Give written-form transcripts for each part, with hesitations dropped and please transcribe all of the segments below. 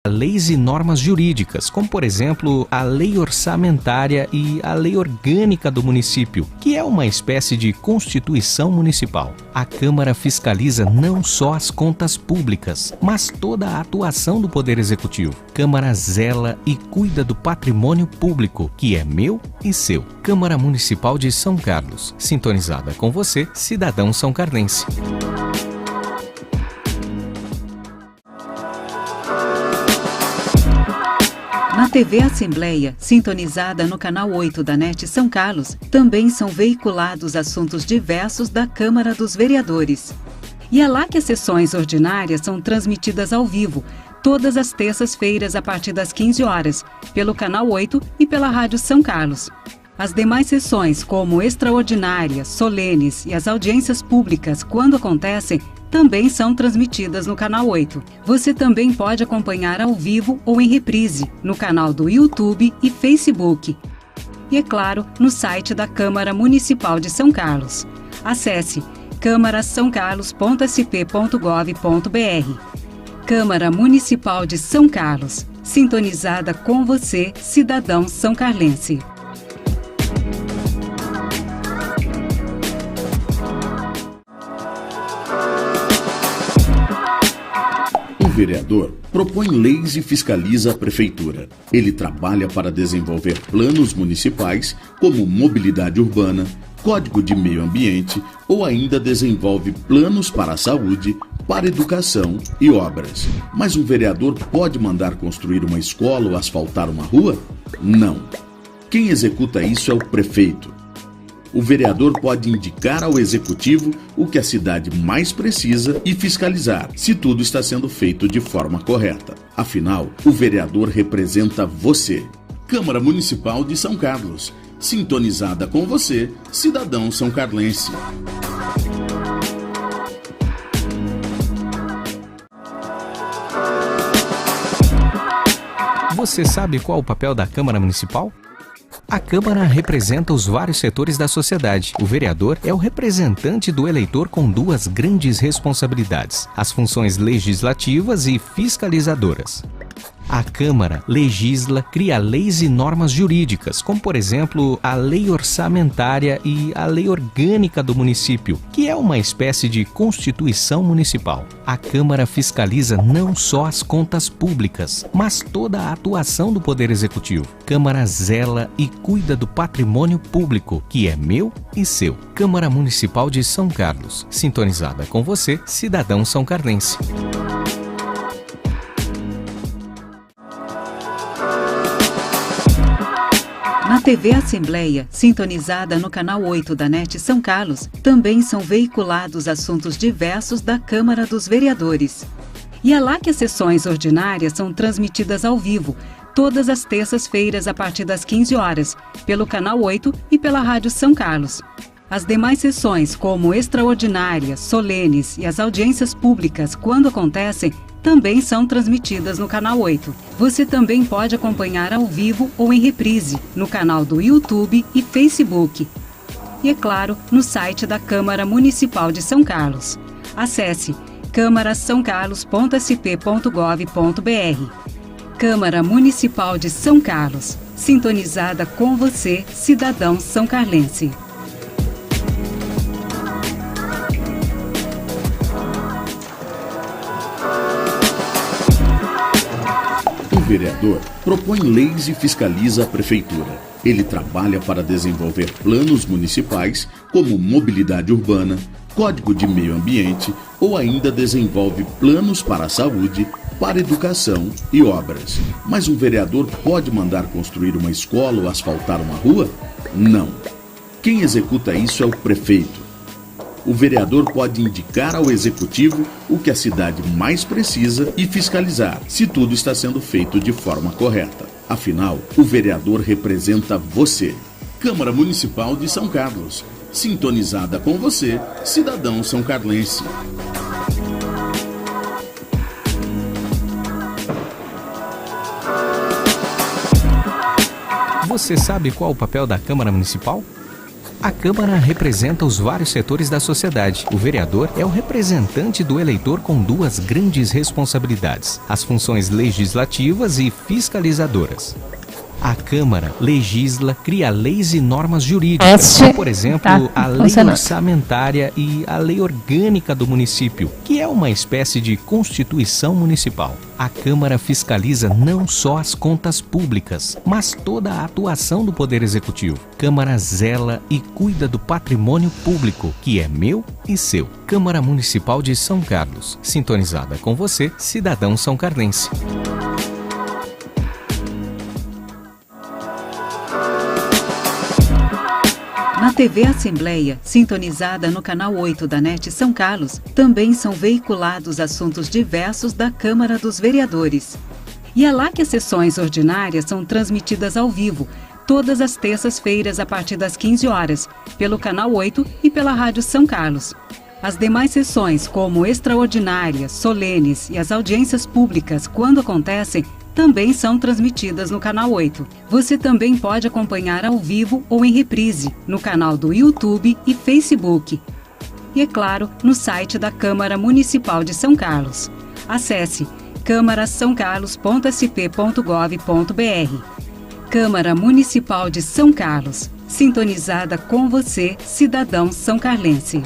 leis e normas jurídicas, como por exemplo a lei orçamentária e a lei orgânica do município, que é uma espécie de constituição municipal. A Câmara fiscaliza não só as contas públicas, mas toda a atuação do Poder Executivo. Câmara zela e cuida do patrimônio público, que é meu e seu. Câmara Municipal de São Carlos, sintonizada com você, cidadão são carlense. Na TV Assembleia, sintonizada no canal 8 da NET São Carlos, também são veiculados assuntos diversos da Câmara dos Vereadores. E é lá que as sessões ordinárias são transmitidas ao vivo, todas as terças-feiras a partir das 15 horas, pelo canal 8 e pela Rádio São Carlos. As demais sessões, como extraordinárias, solenes e as audiências públicas, quando acontecem, também são transmitidas no canal 8. Você também pode acompanhar ao vivo ou em reprise, no canal do YouTube e Facebook. E, é claro, no site da Câmara Municipal de São Carlos. Acesse câmara-sãocarlos.sp.gov.br. Câmara Municipal de São Carlos, sintonizada com você, cidadão são carlense. O vereador propõe leis e fiscaliza a prefeitura. Ele trabalha para desenvolver planos municipais, como mobilidade urbana, código de meio ambiente, ou ainda desenvolve planos para a saúde, para educação e obras. Mas um vereador pode mandar construir uma escola ou asfaltar uma rua? Não. Quem executa isso é o prefeito. O vereador pode indicar ao executivo o que a cidade mais precisa e fiscalizar se tudo está sendo feito de forma correta. Afinal, o vereador representa você. Câmara Municipal de São Carlos, sintonizada com você, cidadão são carlense. Você sabe qual o papel da Câmara Municipal? A Câmara representa os vários setores da sociedade. O vereador é o representante do eleitor com duas grandes responsabilidades: as funções legislativas e fiscalizadoras. A Câmara legisla, cria leis e normas jurídicas, como por exemplo a lei orçamentária e a lei orgânica do município, que é uma espécie de constituição municipal. A Câmara fiscaliza não só as contas públicas, mas toda a atuação do Poder Executivo. Câmara zela e cuida do patrimônio público, que é meu e seu. Câmara Municipal de São Carlos, sintonizada com você, cidadão são carlense. Na TV Assembleia, sintonizada no canal 8 da NET São Carlos, também são veiculados assuntos diversos da Câmara dos Vereadores. E é lá que as sessões ordinárias são transmitidas ao vivo, todas as terças-feiras a partir das 15 horas, pelo canal 8 e pela Rádio São Carlos. As demais sessões, como extraordinárias, solenes e as audiências públicas, quando acontecem, também são transmitidas no canal 8. Você também pode acompanhar ao vivo ou em reprise, no canal do YouTube e Facebook. E, é claro, no site da Câmara Municipal de São Carlos. Acesse câmara-sãocarlos.sp.gov.br. Câmara Municipal de São Carlos, sintonizada com você, cidadão são carlense. O vereador propõe leis e fiscaliza a prefeitura. Ele trabalha para desenvolver planos municipais, como mobilidade urbana, código de meio ambiente, ou ainda desenvolve planos para a saúde, para educação e obras. Mas um vereador pode mandar construir uma escola ou asfaltar uma rua? Não. Quem executa isso é o prefeito. O vereador pode indicar ao executivo o que a cidade mais precisa e fiscalizar se tudo está sendo feito de forma correta. Afinal, o vereador representa você. Câmara Municipal de São Carlos, sintonizada com você, cidadão são carlense. Você sabe qual o papel da Câmara Municipal? A Câmara representa os vários setores da sociedade. O vereador é o representante do eleitor com duas grandes responsabilidades: as funções legislativas e fiscalizadoras. A Câmara legisla, cria leis e normas jurídicas, como, por exemplo, a Lei Orçamentária e a Lei Orgânica do município, que é uma espécie de Constituição Municipal. A Câmara fiscaliza não só as contas públicas, mas toda a atuação do Poder Executivo. Câmara zela e cuida do patrimônio público, que é meu e seu. Câmara Municipal de São Carlos, sintonizada com você, cidadão são-carlense. Na TV Assembleia, sintonizada no canal 8 da NET São Carlos, também são veiculados assuntos diversos da Câmara dos Vereadores. E é lá que as sessões ordinárias são transmitidas ao vivo, todas as terças-feiras a partir das 15 horas, pelo canal 8 e pela Rádio São Carlos. As demais sessões, como extraordinárias, solenes e as audiências públicas, quando acontecem, também são transmitidas no canal 8. Você também pode acompanhar ao vivo ou em reprise, no canal do YouTube e Facebook. E, é claro, no site da Câmara Municipal de São Carlos. Acesse câmarasaocarlos.sp.gov.br. Câmara Municipal de São Carlos, sintonizada com você, cidadão são-carlense.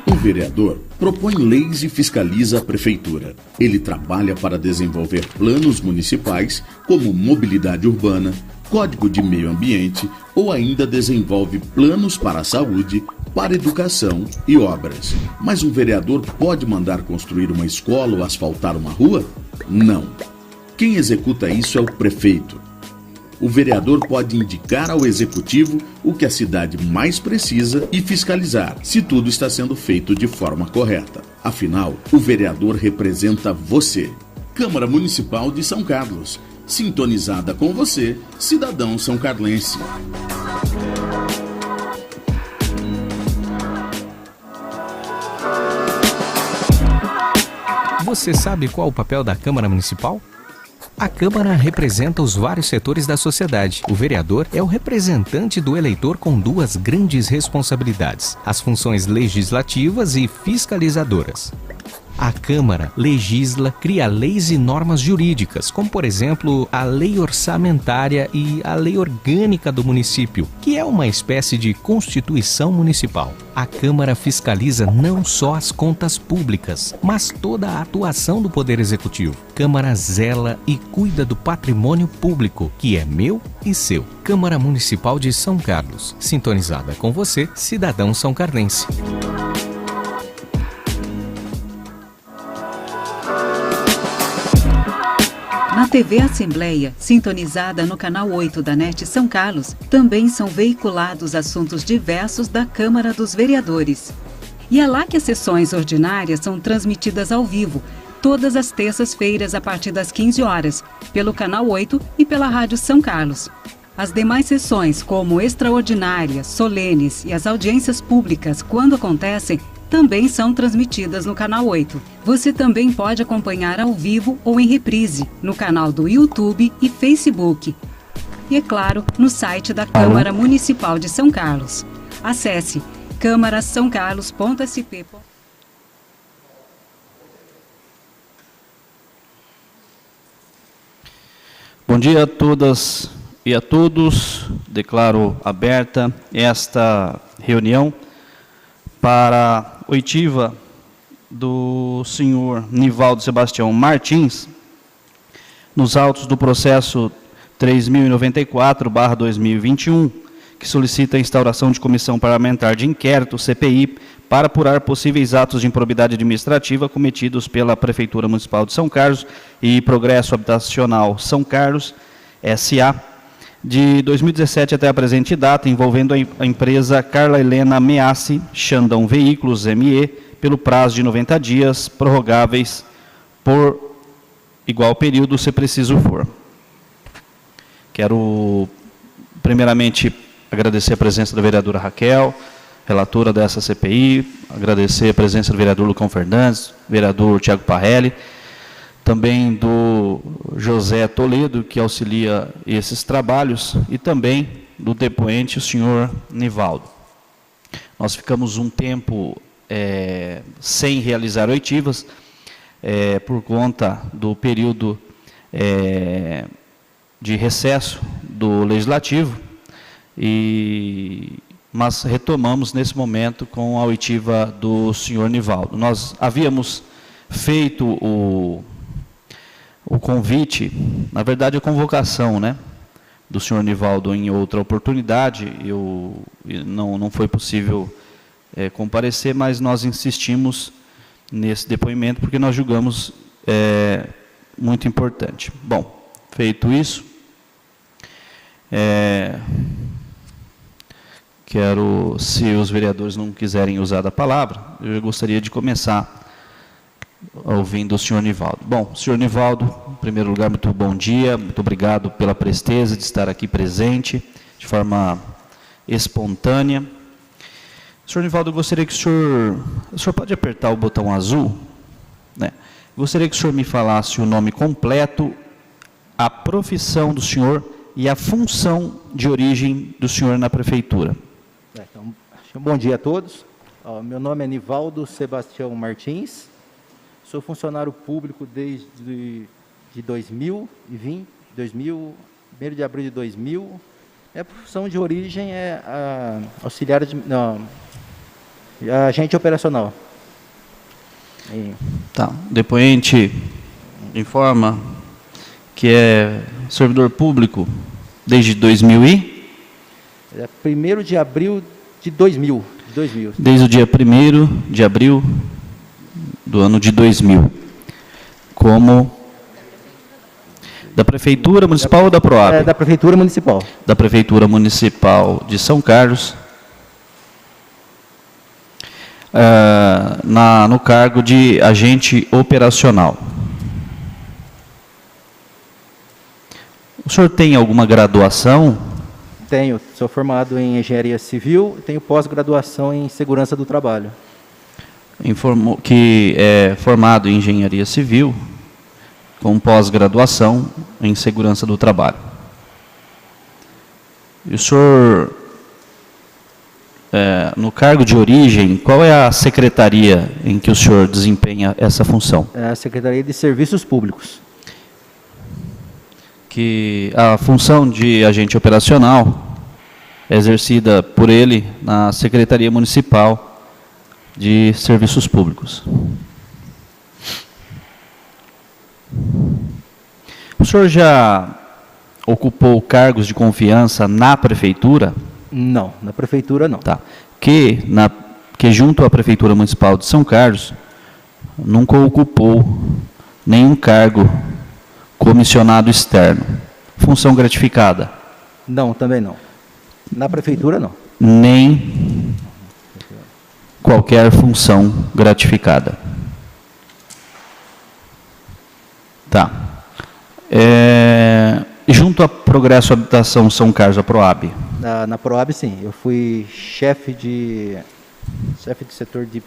O vereador propõe leis e fiscaliza a prefeitura. Ele trabalha para desenvolver planos municipais, como mobilidade urbana, código de meio ambiente, ou ainda desenvolve planos para a saúde, para educação e obras. Mas um vereador pode mandar construir uma escola ou asfaltar uma rua? Não. Quem executa isso é o prefeito. O vereador pode indicar ao executivo o que a cidade mais precisa e fiscalizar se tudo está sendo feito de forma correta. Afinal, o vereador representa você. Câmara Municipal de São Carlos, sintonizada com você, cidadão são-carlense. Você sabe qual o papel da Câmara Municipal? A Câmara representa os vários setores da sociedade. O vereador é o representante do eleitor com duas grandes responsabilidades: as funções legislativas e fiscalizadoras. A Câmara legisla, cria leis e normas jurídicas, como, por exemplo, a Lei Orçamentária e a Lei Orgânica do município, que é uma espécie de Constituição Municipal. A Câmara fiscaliza não só as contas públicas, mas toda a atuação do Poder Executivo. Câmara zela e cuida do patrimônio público, que é meu e seu. Câmara Municipal de São Carlos, sintonizada com você, cidadão são-carlense. Na TV Assembleia, sintonizada no canal 8 da NET São Carlos, também são veiculados assuntos diversos da Câmara dos Vereadores. E é lá que as sessões ordinárias são transmitidas ao vivo, todas as terças-feiras a partir das 15 horas, pelo canal 8 e pela Rádio São Carlos. As demais sessões, como extraordinárias, solenes e as audiências públicas, quando acontecem, também são transmitidas no canal 8. Você também pode acompanhar ao vivo ou em reprise, no canal do YouTube e Facebook. E, é claro, no site da Câmara Municipal de São Carlos. Acesse câmarasaocarlos.sp. Bom dia a todas e a todos. Declaro aberta esta reunião para oitiva do senhor Nivaldo Sebastião Martins, nos autos do processo 3094/2021, que solicita a instauração de comissão parlamentar de inquérito, CPI, para apurar possíveis atos de improbidade administrativa cometidos pela Prefeitura Municipal de São Carlos e Progresso Habitacional São Carlos, S.A., de 2017 até a presente data, envolvendo a empresa Carla Helena Meassi Xandão Veículos, ME, pelo prazo de 90 dias, prorrogáveis por igual período, se preciso for. Quero, primeiramente, agradecer a presença da vereadora Raquel, relatora dessa CPI, agradecer a presença do vereador Lucão Fernandes, vereador Tiago Parrelli, também do José Toledo, que auxilia esses trabalhos, e também do depoente, o senhor Nivaldo. Nós ficamos um tempo sem realizar oitivas, por conta do período de recesso do Legislativo, mas retomamos nesse momento com a oitiva do senhor Nivaldo. Nós havíamos feito o convite, na verdade a convocação, né, do senhor Nivaldo em outra oportunidade, não foi possível comparecer, mas nós insistimos nesse depoimento porque nós julgamos muito importante. Bom, feito isso, se os vereadores não quiserem usar da palavra, eu gostaria de começar ouvindo o senhor Nivaldo. Bom, senhor Nivaldo, em primeiro lugar, muito bom dia, muito obrigado pela presteza de estar aqui presente, de forma espontânea. Senhor Nivaldo, eu gostaria que o senhor pode apertar o botão azul, né? Gostaria que o senhor me falasse o nome completo, a profissão do senhor e a função de origem do senhor na prefeitura. Então, bom dia a todos. Meu nome é Nivaldo Sebastião Martins, sou funcionário público desde 2020, 1º de abril de 2000. A profissão de origem é auxiliar agente operacional. Tá. Depoente informa que é servidor público desde 2000 e? 1º de abril de 2000. Desde o dia 1º de abril do ano de 2000. Como da Prefeitura Municipal ou da PROAB? Da Prefeitura Municipal. Da Prefeitura Municipal de São Carlos. No cargo de agente operacional. O senhor tem alguma graduação? Tenho, sou formado em Engenharia Civil, tenho pós-graduação em Segurança do Trabalho. Informou que é formado em Engenharia Civil, com pós-graduação em Segurança do Trabalho. E o senhor, no cargo de origem, qual é a secretaria em que o senhor desempenha essa função? É a Secretaria de Serviços Públicos. Que a função de agente operacional é exercida por ele na Secretaria Municipal de Serviços Públicos. O senhor já ocupou cargos de confiança na Prefeitura? Não, na Prefeitura não. Tá. Que junto à Prefeitura Municipal de São Carlos, nunca ocupou nenhum cargo comissionado externo. Função gratificada? Não, também não. Na Prefeitura, não. Nem qualquer função gratificada. Tá. Junto à Progresso Habitação São Carlos, a PROAB? Na PROAB, sim. Eu fui chefe de setor de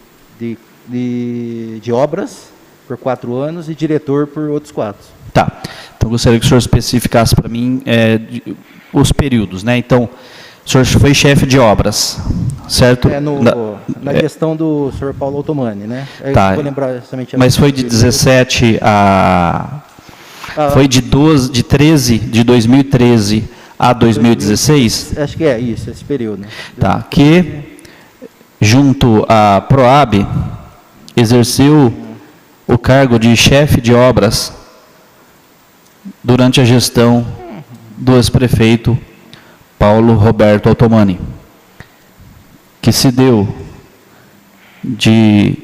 obras por 4 anos e diretor por outros 4. Tá. Então, gostaria que o senhor especificasse para mim os períodos, né? Então, o senhor foi chefe de obras, certo? Na gestão do senhor Paulo Ottomani, né? Tá. Vou lembrar somente mas foi de 17 a... Foi de 2013 a 2016? Acho que é isso, esse período. Tá. Que, junto à PROAB, exerceu o cargo de chefe de obras durante a gestão do ex-prefeito Paulo Roberto Ottomani, que se deu de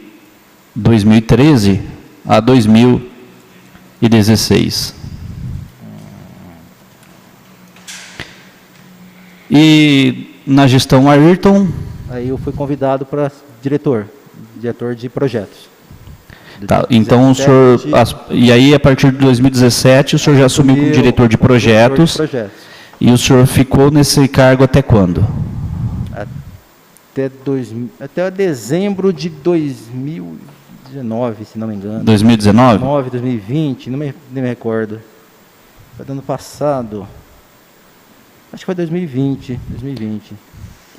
2013 a 2016. E na gestão Ayrton? Aí eu fui convidado para diretor de projetos. Tá, então o senhor, e aí a partir de 2017 o senhor já assumiu como diretor de projetos, e o senhor ficou nesse cargo até quando? Até dezembro de 2000, 2019, se não me engano. 2019? 2019, 2020, nem me recordo. Foi do ano passado. Acho que foi 2020.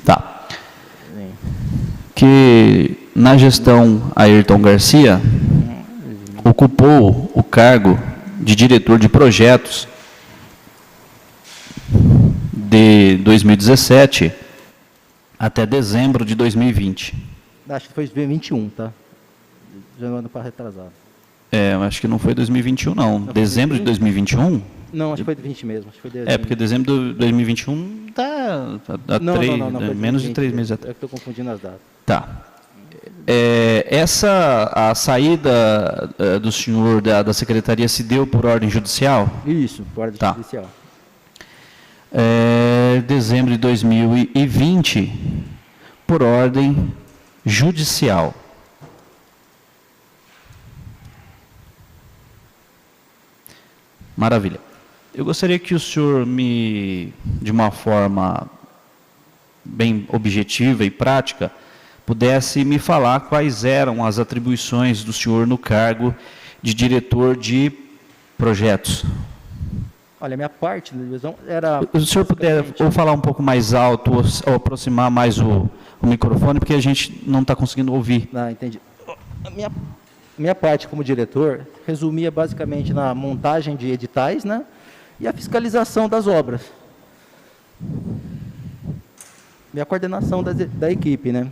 Tá. Sim. Que na gestão Ayrton Garcia ocupou o cargo de diretor de projetos de 2017 até dezembro de 2020. Acho que foi 2021, tá? Já não ando para retrasado. Eu acho que não foi 2021, não. Dezembro de 2021? Não, acho que foi 20 mesmo. Acho que foi dezembro. Porque dezembro de 2021 está Não, menos de 3 meses atrás. Eu estou confundindo as datas. Tá. A saída do senhor da secretaria se deu por ordem judicial? Isso, por ordem judicial. Dezembro de 2020, por ordem judicial. Maravilha. Eu gostaria que o senhor de uma forma bem objetiva e prática, pudesse me falar quais eram as atribuições do senhor no cargo de diretor de projetos. Olha, a minha parte da divisão era... Se o senhor puder ou falar um pouco mais alto ou aproximar mais o microfone, porque a gente não está conseguindo ouvir. Entendi. A minha parte como diretor resumia basicamente na montagem de editais, né, e a fiscalização das obras. E a coordenação da equipe, né.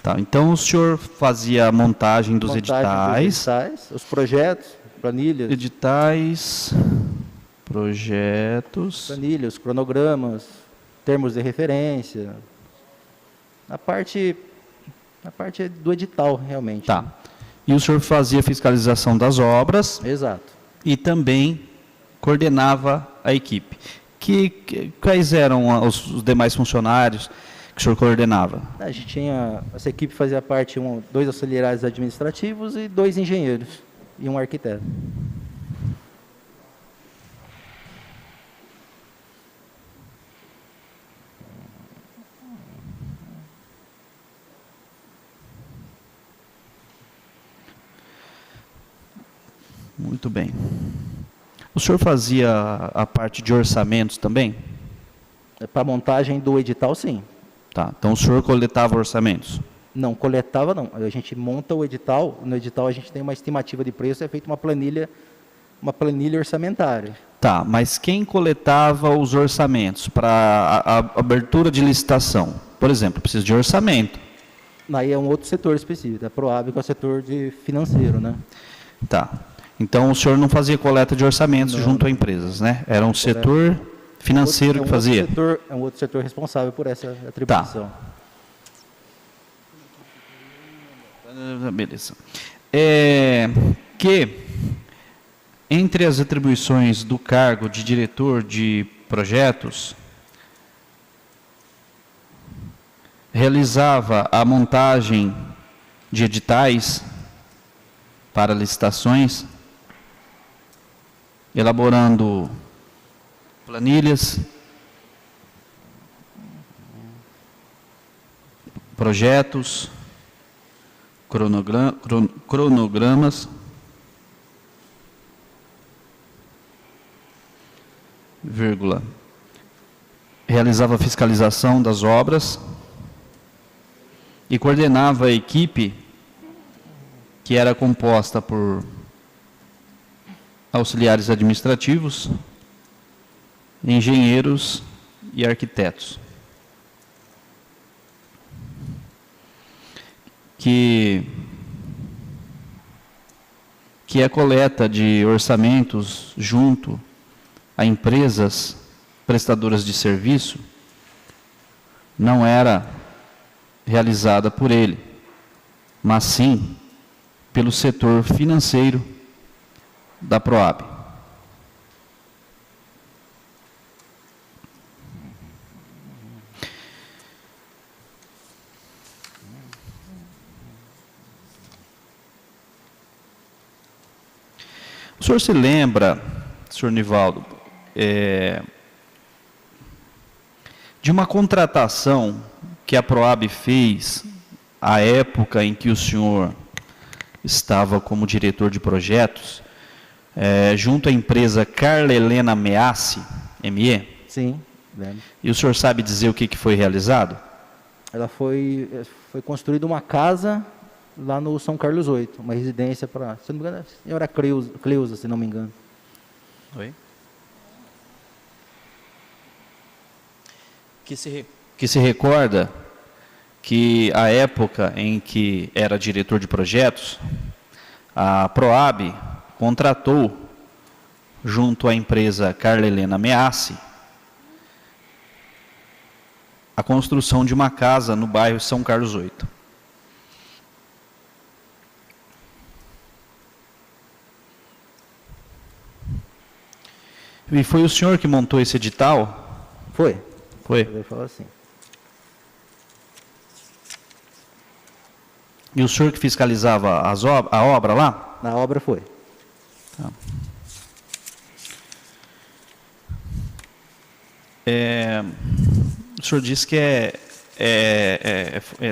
Tá, então o senhor fazia a montagem dos editais, os projetos, planilhas. Editais, projetos. Planilhas, cronogramas, termos de referência. A parte do edital, realmente. Tá. E o senhor fazia fiscalização das obras. Exato. E também coordenava a equipe. Quais eram os demais funcionários que o senhor coordenava? A gente tinha, essa equipe fazia parte de 2 auxiliares administrativos e 2 engenheiros e um arquiteto. Muito bem. O senhor fazia a parte de orçamentos também? Para a montagem do edital, sim. Tá, então o senhor coletava orçamentos? Não, coletava não. A gente monta o edital, no edital a gente tem uma estimativa de preço, é feita uma planilha orçamentária. Tá, mas quem coletava os orçamentos para a abertura de licitação? Por exemplo, precisa de orçamento. Aí é um outro setor específico, a Proab, que é o setor financeiro, né? Tá. Então o senhor não fazia coleta de orçamentos junto a empresas, né? Era um setor financeiro que fazia? É um outro setor responsável por essa atribuição. Tá. Beleza. Que entre as atribuições do cargo de diretor de projetos, realizava a montagem de editais para licitações, elaborando planilhas, projetos, cronogramas, realizava a fiscalização das obras e coordenava a equipe que era composta por auxiliares administrativos, engenheiros e arquitetos. Que a coleta de orçamentos junto a empresas prestadoras de serviço não era realizada por ele, mas sim pelo setor financeiro da Proab. O senhor se lembra, senhor Nivaldo, de uma contratação que a Proab fez à época em que o senhor estava como diretor de projetos, junto à empresa Carla Helena Meassi, ME? Sim, lembro. E o senhor sabe dizer o que foi realizado? Ela foi construída uma casa lá no São Carlos 8, uma residência para, se não me engano, a senhora Cleusa, se não me engano. Oi? Que se recorda que a época em que era diretor de projetos, a Proab contratou, junto à empresa Carla Helena Meassi, a construção de uma casa no bairro São Carlos 8. E foi o senhor que montou esse edital? Foi. Foi. Eu falo assim. E o senhor que fiscalizava a obra lá? Na obra foi. Tá. O senhor disse que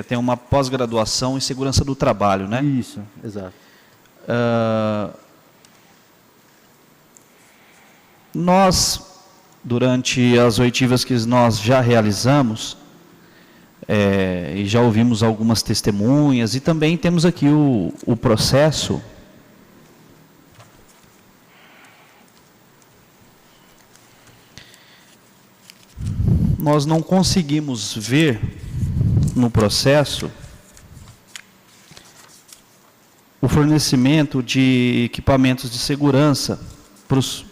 tem uma pós-graduação em segurança do trabalho, né? Isso, exato. Nós, durante as oitivas que nós já realizamos, e já ouvimos algumas testemunhas, e também temos aqui o processo. Nós não conseguimos ver no processo o fornecimento de equipamentos de segurança para os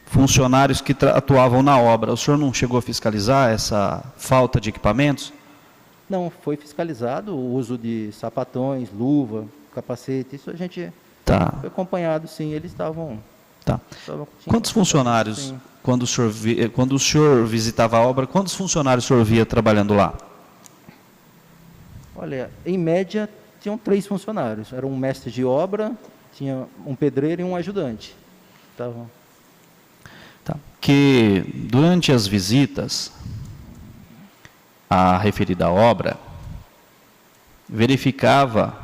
funcionários que atuavam na obra. O senhor não chegou a fiscalizar essa falta de equipamentos? Não, foi fiscalizado o uso de sapatões, luva, capacete, isso a gente foi acompanhado, sim, eles estavam... Quantos funcionários, quando o senhor visitava a obra, quantos funcionários o senhor via trabalhando lá? Olha, em média, tinham 3 funcionários. Era um mestre de obra, tinha um pedreiro e um ajudante. Que durante as visitas à referida obra, verificava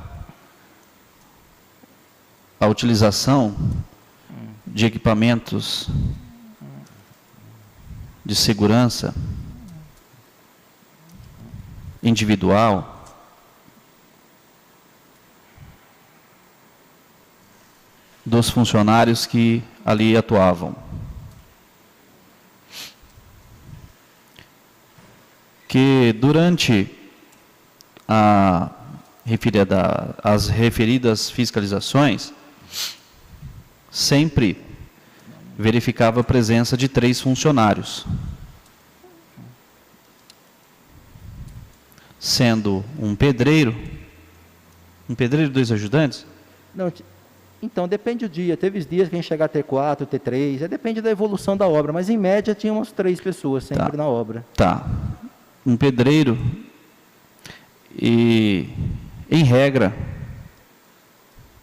a utilização de equipamentos de segurança individual dos funcionários que ali atuavam. Que durante as referidas fiscalizações, sempre verificava a presença de 3 funcionários, sendo um pedreiro e 2 ajudantes? Não, então, depende do dia. Teve dias que a gente chega a ter 4, ter 3, depende da evolução da obra, mas em média tinha umas 3 pessoas sempre na obra. Um pedreiro e, em regra,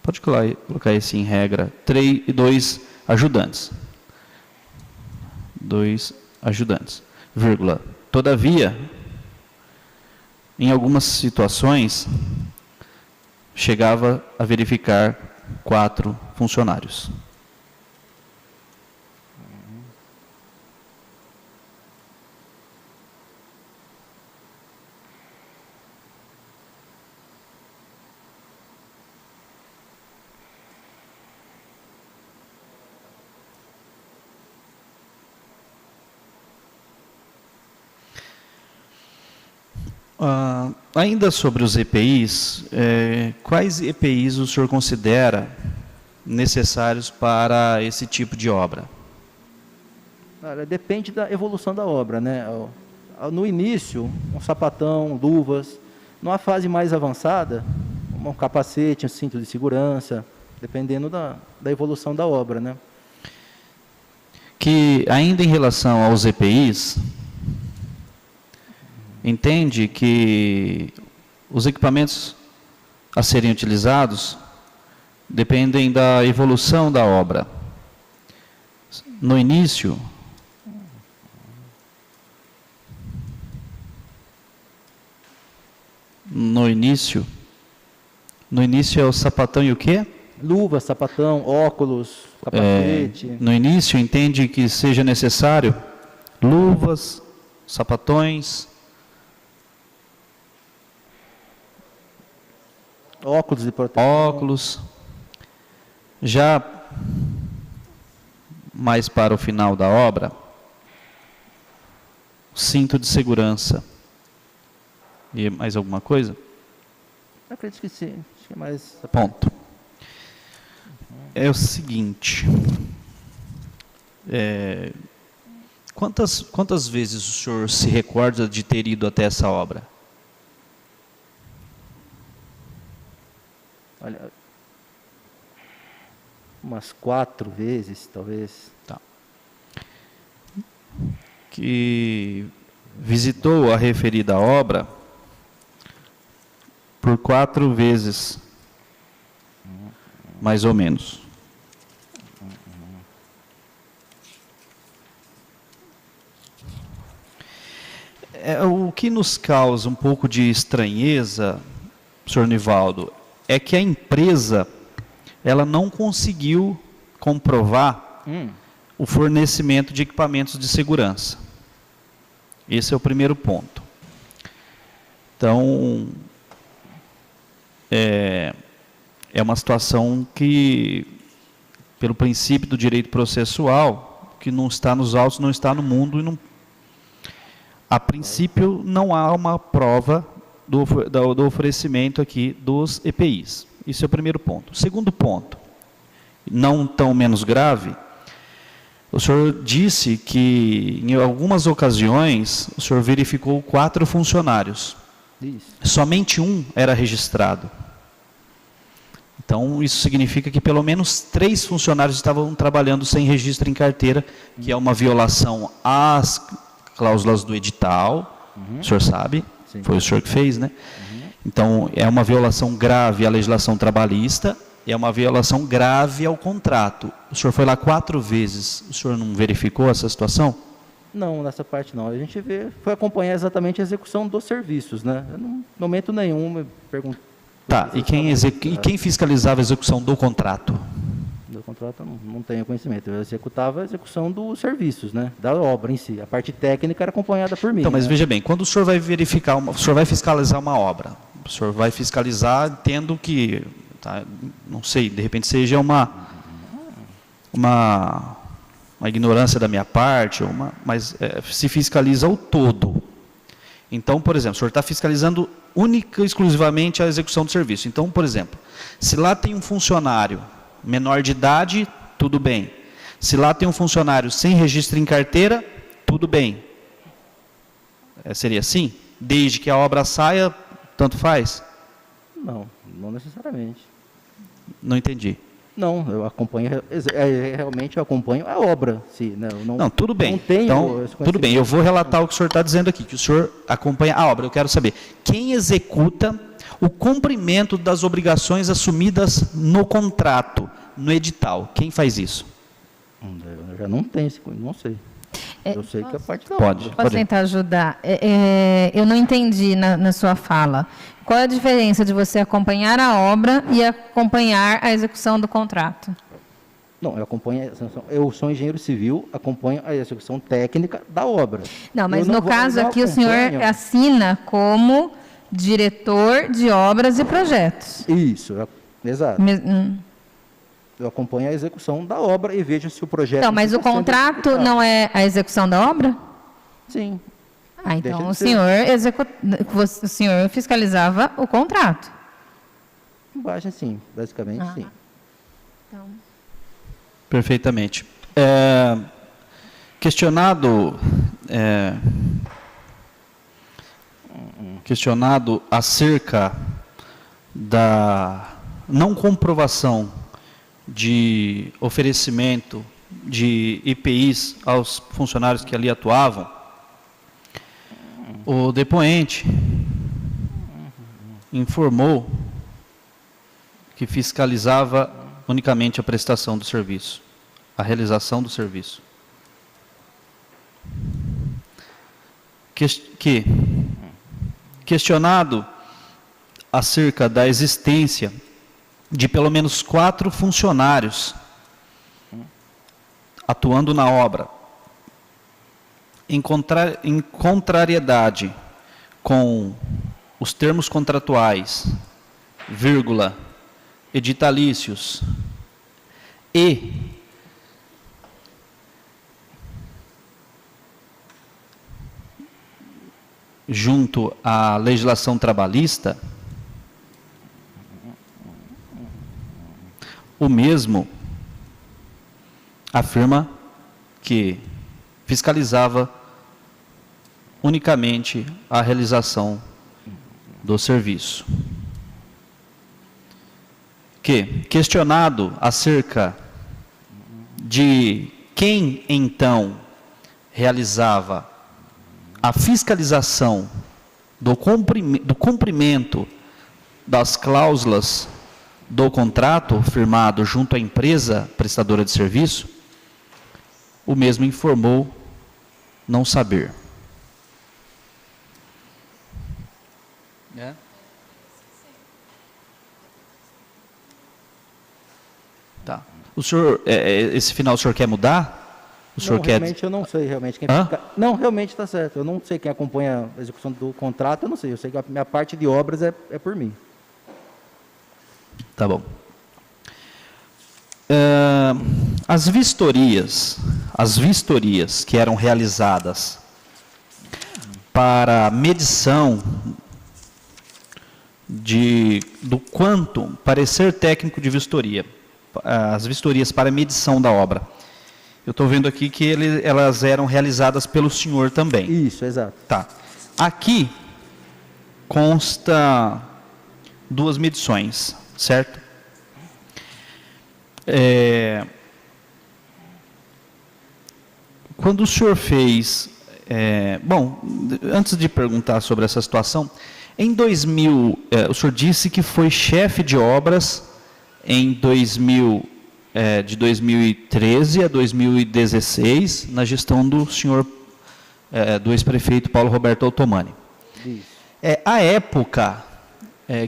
pode colocar esse em regra, 2 ajudantes. 2 ajudantes, vírgula. Todavia, em algumas situações, chegava a verificar 4 funcionários. Ainda sobre os EPIs, quais EPIs o senhor considera necessários para esse tipo de obra? Depende da evolução da obra, né? No início, um sapatão, luvas. Numa fase mais avançada, um capacete, um cinto de segurança, dependendo da evolução da obra, né? Que ainda em relação aos EPIs, entende que os equipamentos a serem utilizados dependem da evolução da obra. No início, é o sapatão e o quê? Luva, sapatão, óculos, capacete. No início, entende que seja necessário luvas, sapatões, óculos de proteção. óculos. Já mais para o final da obra, cinto de segurança. E mais alguma coisa? Eu acredito que sim. Acho que é mais... Ponto. É o seguinte, quantas vezes o senhor se recorda de ter ido até essa obra? Olha, umas 4 vezes, talvez. Tá. Que visitou a referida obra por 4 vezes, mais ou menos. O que nos causa um pouco de estranheza, senhor Nivaldo, é que a empresa ela não conseguiu comprovar o fornecimento de equipamentos de segurança. Esse é o primeiro ponto. Então, é uma situação que, pelo princípio do direito processual, que não está nos autos, não está no mundo, e não, a princípio não há uma prova do oferecimento aqui dos EPIs. Isso é o primeiro ponto. Segundo ponto, não tão menos grave, o senhor disse que em algumas ocasiões o senhor verificou 4 funcionários. Isso. Somente um era registrado. Então, isso significa que pelo menos 3 funcionários estavam trabalhando sem registro em carteira, que é uma violação às cláusulas do edital, o senhor sabe, Sim. Foi o senhor que fez, né? Então, é uma violação grave à legislação trabalhista, e é uma violação grave ao contrato. O senhor foi lá 4 vezes, o senhor não verificou essa situação? Não, nessa parte não. A gente foi acompanhar exatamente a execução dos serviços, né? Eu, no momento nenhum, me pergunto. Tá, e quem fiscalizava a execução do contrato? Do contrato eu não tenho conhecimento. Eu executava a execução dos serviços, né? Da obra em si. A parte técnica era acompanhada por mim. Então, mas né? veja bem, quando o senhor vai verificar, o senhor vai fiscalizar uma obra, o senhor vai fiscalizar tendo que, tá, não sei, de repente seja uma ignorância da minha parte, mas se fiscaliza o todo. Então, por exemplo, o senhor está fiscalizando única e exclusivamente a execução do serviço. Então, por exemplo, se lá tem um funcionário menor de idade, tudo bem. Se lá tem um funcionário sem registro em carteira, tudo bem. Seria assim? Desde que a obra saia, tanto faz? Não necessariamente. Não entendi. Não, eu acompanho, realmente eu acompanho a obra. Sim, né? Não, tudo bem. Não tenho então, tudo bem, eu vou relatar o que o senhor está dizendo aqui, que o senhor acompanha a obra. Eu quero saber, quem executa o cumprimento das obrigações assumidas no contrato, no edital? Quem faz isso? Eu já não tenho, não sei. Eu sei que a parte da Pode. obra. Posso tentar ajudar? Eu não entendi na sua fala. Qual é a diferença de você acompanhar a obra e acompanhar a execução do contrato? Não, eu sou engenheiro civil, acompanho a execução técnica da obra. Não, mas no caso aqui o senhor assina como diretor de obras e projetos. Isso, exato. Eu acompanho a execução da obra e vejo se o projeto... Então, mas o contrato não é a execução da obra? Sim. Ah, então o senhor fiscalizava o contrato. Embaixo, sim, basicamente, sim. Então. Perfeitamente. Questionado acerca da não comprovação de oferecimento de IPIs aos funcionários que ali atuavam, o depoente informou que fiscalizava unicamente a prestação do serviço, a realização do serviço. Questionado acerca da existência de pelo menos 4 funcionários atuando na obra, em contrariedade com os termos contratuais, vírgula, editalícios e junto à legislação trabalhista, o mesmo afirma que fiscalizava unicamente a realização do serviço. Questionado acerca de quem então realizava a fiscalização do cumprimento das cláusulas do contrato firmado junto à empresa prestadora de serviço, o mesmo informou não saber. Tá. O senhor, esse final o senhor quer mudar? Realmente eu não sei realmente quem fica... Não, realmente está certo. Eu não sei quem acompanha a execução do contrato, eu não sei. Eu sei que a minha parte de obras é por mim. Tá bom. As vistorias que eram realizadas para medição do quanto, parecer técnico de vistoria, as vistorias para medição da obra, eu estou vendo aqui que elas eram realizadas pelo senhor também. Isso, exato. Tá. Aqui consta 2 medições, certo? Quando o senhor fez... bom, antes de perguntar sobre essa situação, em 2000, o senhor disse que foi chefe de obras em 2000... de 2013 a 2016, na gestão do senhor, do ex-prefeito Paulo Roberto Altomani. Isso. À época,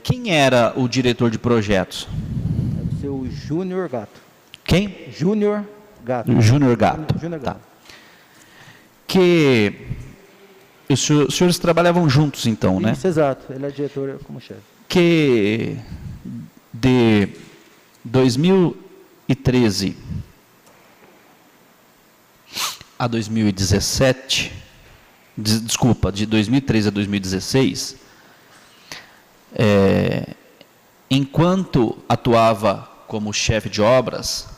quem era o diretor de projetos? Deve ser o Júnior Gato. Quem? Júnior Gato. Júnior Gato. Júnior Gato. Tá. Que os senhores trabalhavam juntos, então, né? Isso, exato. Ele é diretor como chefe. Que de 2013 a 2017, desculpa, de 2013 a 2016, enquanto atuava como chefe de obras,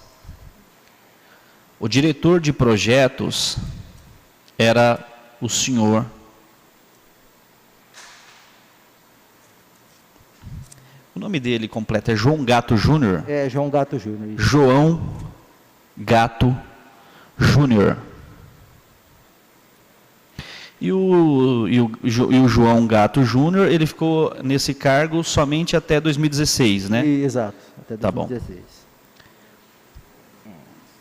o diretor de projetos era o senhor o nome dele completo é João Gato Júnior? João Gato Júnior. Isso. João Gato Júnior. E o João Gato Júnior, ele ficou nesse cargo somente até 2016, né? Exato, até 2016.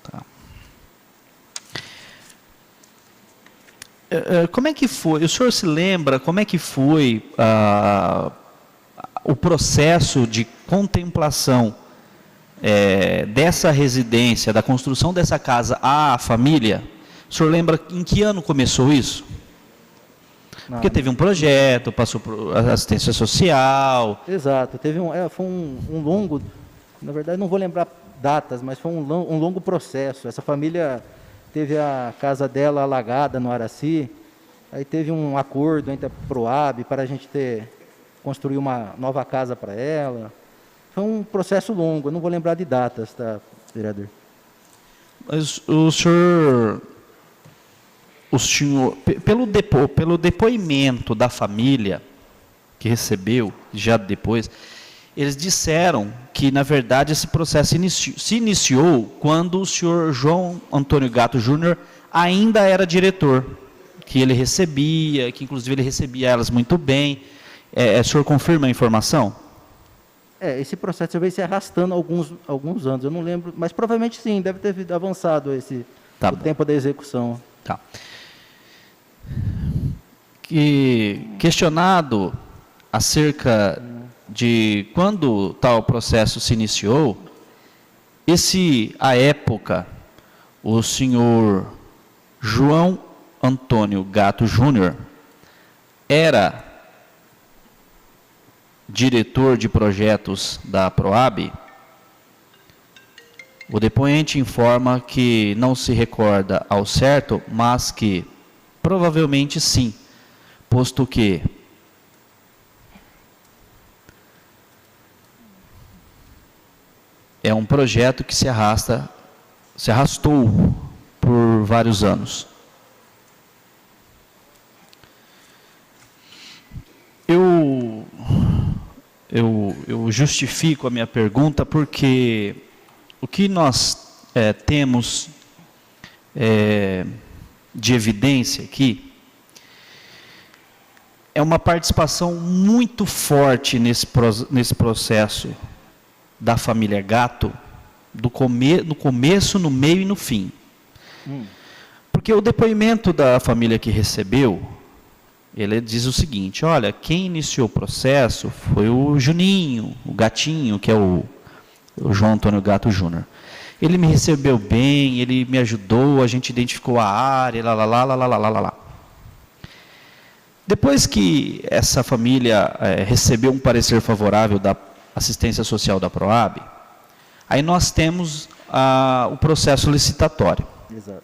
Tá bom. Tá. Como é que foi? O senhor se lembra como é que foi o processo de contemplação dessa residência, da construção dessa casa à família? O senhor lembra em que ano começou isso? Porque teve um projeto, passou por assistência social. Exato, teve foi um longo, na verdade não vou lembrar datas, mas foi um longo processo. Essa família teve a casa dela alagada no Araci, aí teve um acordo entre a Proab para a gente construir uma nova casa para ela. Foi um processo longo, eu não vou lembrar de datas, tá, vereador? Mas o senhor, pelo depoimento da família que recebeu, já depois, eles disseram que, na verdade, esse processo se iniciou quando o senhor João Antônio Gato Júnior ainda era diretor, que ele recebia, que inclusive ele recebia elas muito bem. O senhor confirma a informação? Esse processo veio se arrastando alguns anos, eu não lembro, mas provavelmente sim, deve ter avançado o tempo da execução. Tá. Questionado acerca de quando tal processo se iniciou, à época, o senhor João Antônio Gatto Júnior era diretor de projetos da Proab. O depoente informa que não se recorda ao certo, mas que provavelmente sim, posto que é um projeto que se arrastou por vários anos. Eu justifico a minha pergunta porque o que nós temos de evidência aqui é uma participação muito forte nesse processo da família Gatto, no começo, no meio e no fim. Porque o depoimento da família que recebeu, ele diz o seguinte: olha, quem iniciou o processo foi o Juninho, o Gatinho, que é o João Antônio Gatto Júnior. Ele me recebeu bem, ele me ajudou, a gente identificou a área, lá. Depois que essa família recebeu um parecer favorável da assistência social da Proab, aí nós temos o processo licitatório. Exato.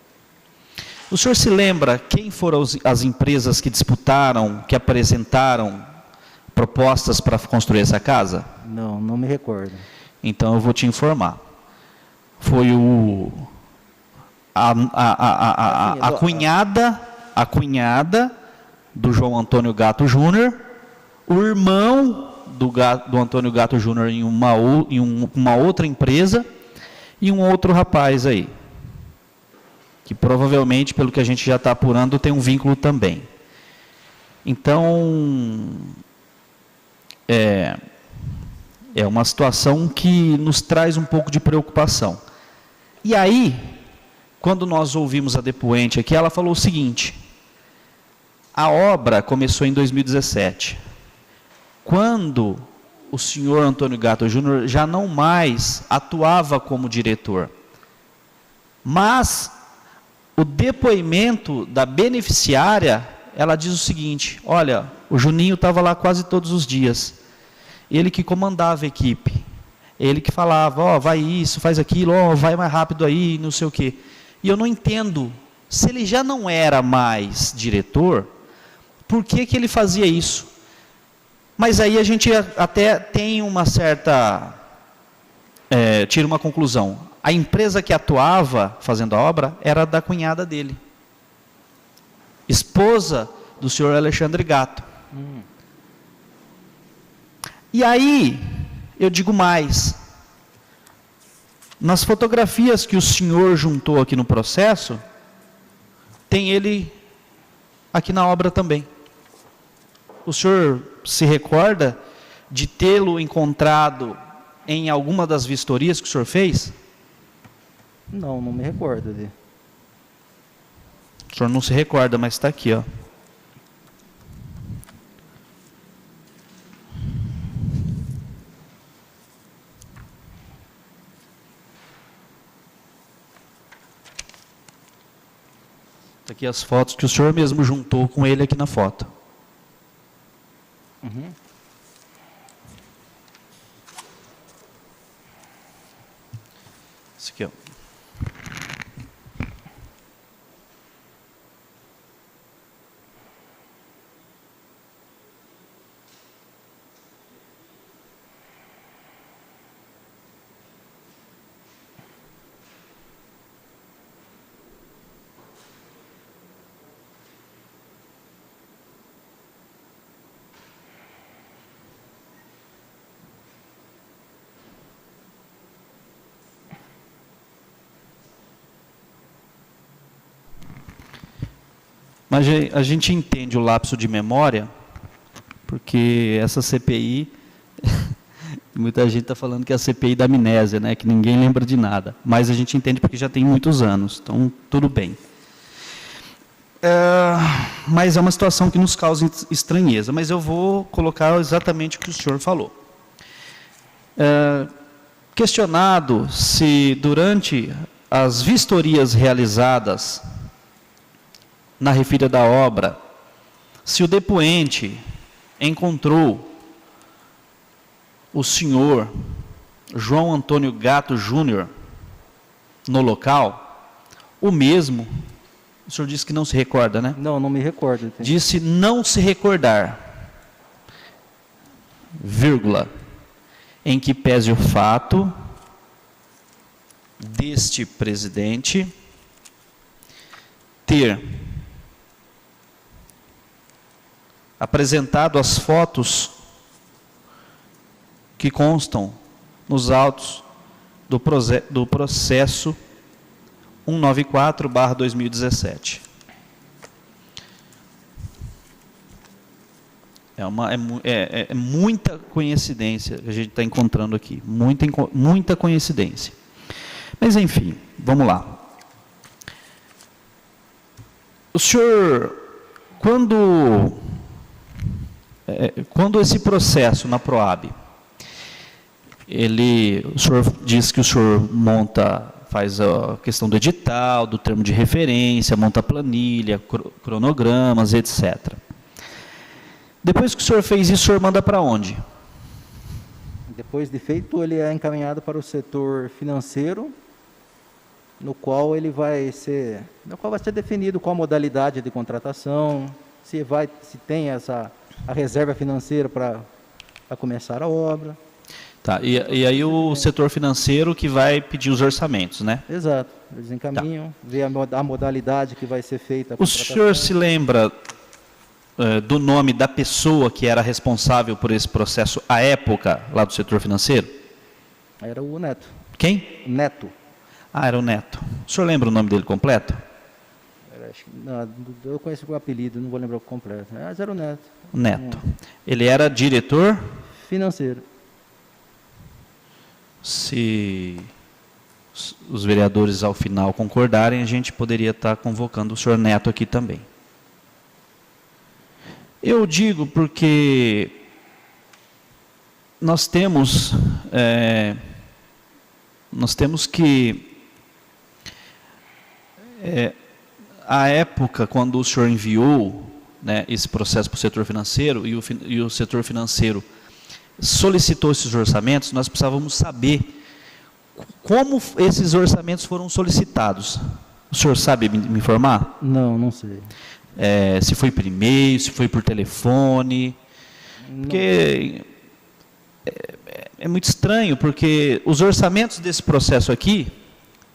O senhor se lembra quem foram as empresas que disputaram, que apresentaram propostas para construir essa casa? Não me recordo. Então eu vou te informar. Foi a cunhada do João Antônio Gatto Júnior, o irmão do Antônio Gatto Júnior em uma outra empresa e um outro rapaz aí, que provavelmente, pelo que a gente já está apurando, tem um vínculo também. Então, é uma situação que nos traz um pouco de preocupação. E aí, quando nós ouvimos a depoente aqui, ela falou o seguinte: a obra começou em 2017, quando o senhor Antônio Gatto Júnior já não mais atuava como diretor. Mas o depoimento da beneficiária, ela diz o seguinte: olha, o Juninho estava lá quase todos os dias, ele que comandava a equipe, ele que falava, vai isso, faz aquilo, vai mais rápido aí, não sei o quê. E eu não entendo, se ele já não era mais diretor, por que ele fazia isso? Mas aí a gente até tem uma certa, tira uma conclusão. A empresa que atuava fazendo a obra era da cunhada dele, esposa do senhor Alexandre Gatto. E aí, eu digo mais, nas fotografias que o senhor juntou aqui no processo, tem ele aqui na obra também. O senhor se recorda de tê-lo encontrado em alguma das vistorias que o senhor fez? Não me recordo dele. O senhor não se recorda, mas está aqui, ó. Está aqui as fotos que o senhor mesmo juntou com ele aqui na foto. Esse aqui, ó. Mas a gente entende o lapso de memória, porque essa CPI, Muita gente está falando que é a CPI da amnésia, né? Que ninguém lembra de nada. Mas a gente entende porque já tem muitos anos, então tudo bem. Mas é uma situação que nos causa estranheza. Mas eu vou colocar exatamente o que o senhor falou. Questionado se durante as vistorias realizadas na referida da obra, se o depoente encontrou o senhor João Antônio Gatto Júnior no local, o mesmo, o senhor disse que não se recorda, né? Não, não me recordo. Disse não se recordar, vírgula, em que pese o fato deste presidente ter apresentado as fotos que constam nos autos do processo 194/2017. É muita coincidência que a gente está encontrando aqui, muita coincidência. Mas, enfim, vamos lá. O senhor, quando esse processo na Proab, o senhor diz que o senhor faz a questão do edital, do termo de referência, monta a planilha, cronogramas, etc. Depois que o senhor fez isso, o senhor manda para onde? Depois de feito, ele é encaminhado para o setor financeiro, no qual vai ser definido qual a modalidade de contratação, se tem a reserva financeira para começar a obra. Tá, e aí o setor financeiro que vai pedir os orçamentos, né? Exato, eles encaminham, vê a modalidade que vai ser feita a contratação. O senhor se lembra do nome da pessoa que era responsável por esse processo à época, lá do setor financeiro? Era o Neto. Quem? Neto. Ah, era o Neto. O senhor lembra o nome dele completo? Não, eu conheço o apelido, não vou lembrar o completo. Mas era o Neto. Neto. Ele era diretor? Financeiro. Se os vereadores ao final concordarem, a gente poderia estar convocando o senhor Neto aqui também. Eu digo porque nós temos que a época quando o senhor enviou, né, esse processo para o setor financeiro e o setor financeiro solicitou esses orçamentos, nós precisávamos saber como esses orçamentos foram solicitados. O senhor sabe me informar? Não, não sei. Se foi por e-mail, se foi por telefone, porque é muito estranho, porque os orçamentos desse processo aqui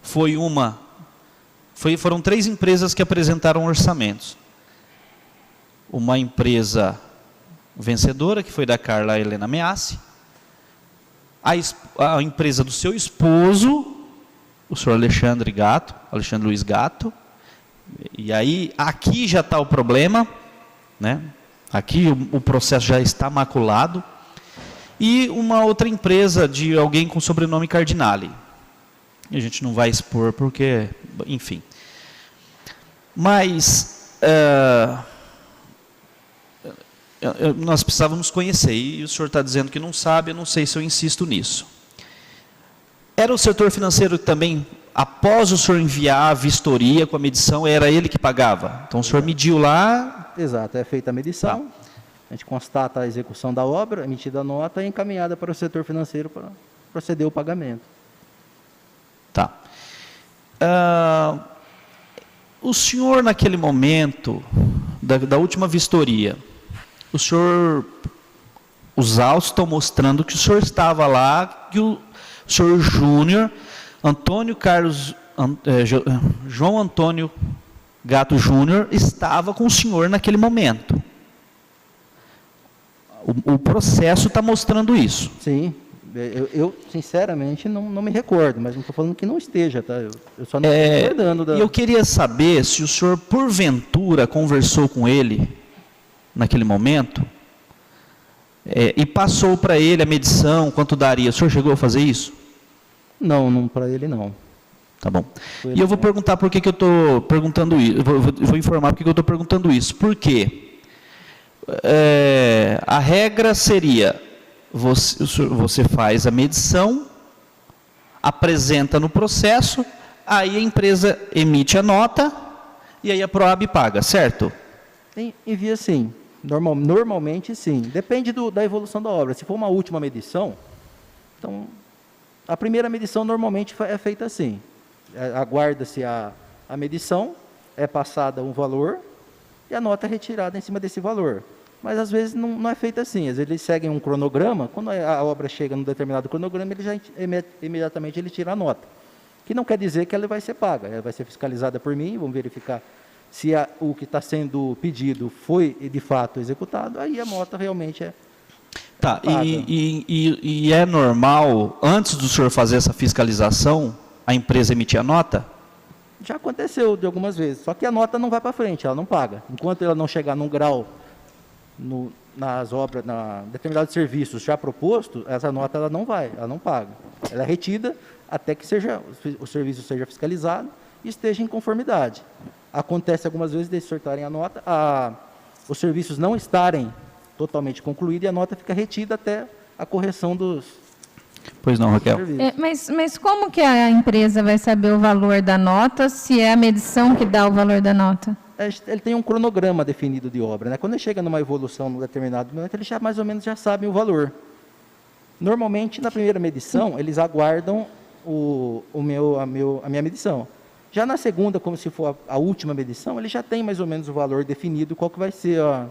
foram 3 empresas que apresentaram orçamentos. Uma empresa vencedora, que foi da Carla Helena Meassi, a empresa do seu esposo, o senhor Alexandre Luiz Gatto, e aí aqui já está o problema, né? Aqui o processo já está maculado, e uma outra empresa de alguém com sobrenome Cardinale. A gente não vai expor porque, enfim. Mas nós precisávamos conhecer, e o senhor está dizendo que não sabe, eu não sei se eu insisto nisso. Era o setor financeiro que também, após o senhor enviar a vistoria com a medição, era ele que pagava? Então o senhor mediu lá... Exato, é feita a medição, tá. A gente constata a execução da obra, emitida a nota e encaminhada para o setor financeiro para proceder ao pagamento. Tá. O senhor, naquele momento, da última vistoria, os autos estão mostrando que o senhor estava lá, que o senhor Júnior, João Antônio Gatto Júnior, estava com o senhor naquele momento. O processo está mostrando isso. Sim, eu sinceramente não me recordo, mas não estou falando que não esteja, tá? Eu só não estou recordando. Eu queria saber se o senhor, porventura, conversou com ele naquele momento, e passou para ele a medição, quanto daria. O senhor chegou a fazer isso? Não, para ele não. Tá bom. E eu vou perguntar por que eu estou perguntando isso. Vou informar por que eu estou perguntando isso. Por quê? A regra seria, você faz a medição, apresenta no processo, aí a empresa emite a nota e aí a Proab paga, certo? Envia sim. Normalmente sim. Depende da evolução da obra. Se for uma última medição, então a primeira medição normalmente é feita assim. Aguarda-se a medição, é passada um valor e a nota é retirada em cima desse valor. Mas às vezes não é feito assim. Às vezes eles seguem um cronograma. Quando a obra chega num determinado cronograma, ele já imediatamente ele tira a nota. Que não quer dizer que ela vai ser paga. Ela vai ser fiscalizada por mim, vamos verificar se o que está sendo pedido foi de fato executado, aí a nota realmente é Tá, paga. E é normal, antes do senhor fazer essa fiscalização, a empresa emitir a nota? Já aconteceu de algumas vezes, só que a nota não vai para frente, ela não paga. Enquanto ela não chegar num grau nas obras, determinados serviços já proposto, essa nota ela não paga. Ela é retida até que o serviço seja fiscalizado e esteja em conformidade. Acontece algumas vezes de sortarem a nota, os serviços não estarem totalmente concluídos e a nota fica retida até a correção dos Pois não, Raquel. Mas como que a empresa vai saber o valor da nota se é a medição que dá o valor da nota? Ele tem um cronograma definido de obra, né? Quando ele chega numa evolução num determinado momento, eles já mais ou menos já sabem o valor. Normalmente, na primeira medição, eles aguardam a minha medição. Já na segunda, como se for a última medição, ele já tem mais ou menos o valor definido, qual que vai ser o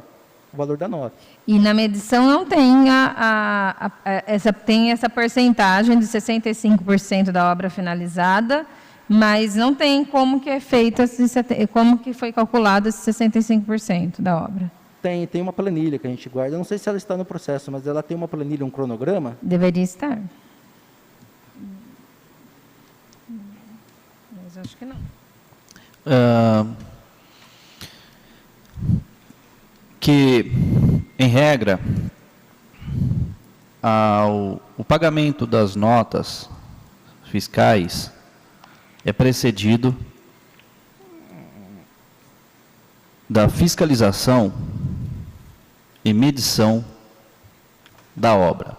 valor da nota. E na medição não tem tem essa porcentagem de 65% da obra finalizada, mas não tem como que é feita, como que foi calculado esse 65% da obra. Tem uma planilha que a gente guarda, não sei se ela está no processo, mas ela tem uma planilha, um cronograma. Deveria estar. Mas acho que não. Que, em regra, o pagamento das notas fiscais é precedido da fiscalização e medição da obra,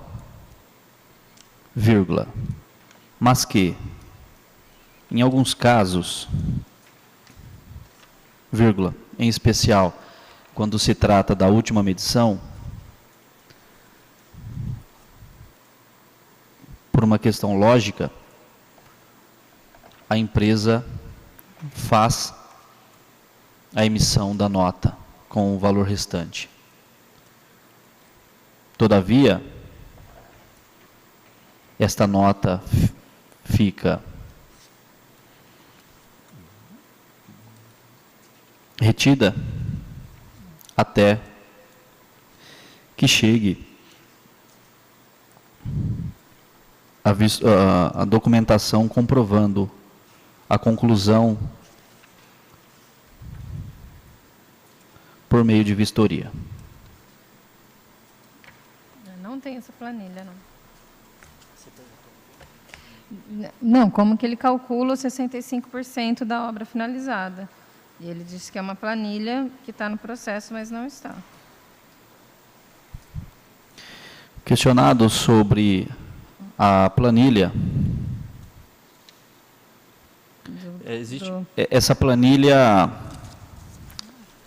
vírgula, mas que, em alguns casos, vírgula, em especial, quando se trata da última medição, por uma questão lógica, a empresa faz a emissão da nota com o valor restante. Todavia, esta nota fica retida até que chegue a documentação comprovando a conclusão por meio de vistoria. Não tem essa planilha, não. Não, como que ele calcula os 65% da obra finalizada? E ele disse que é uma planilha que está no processo, mas não está. Questionado sobre a planilha, existe essa planilha.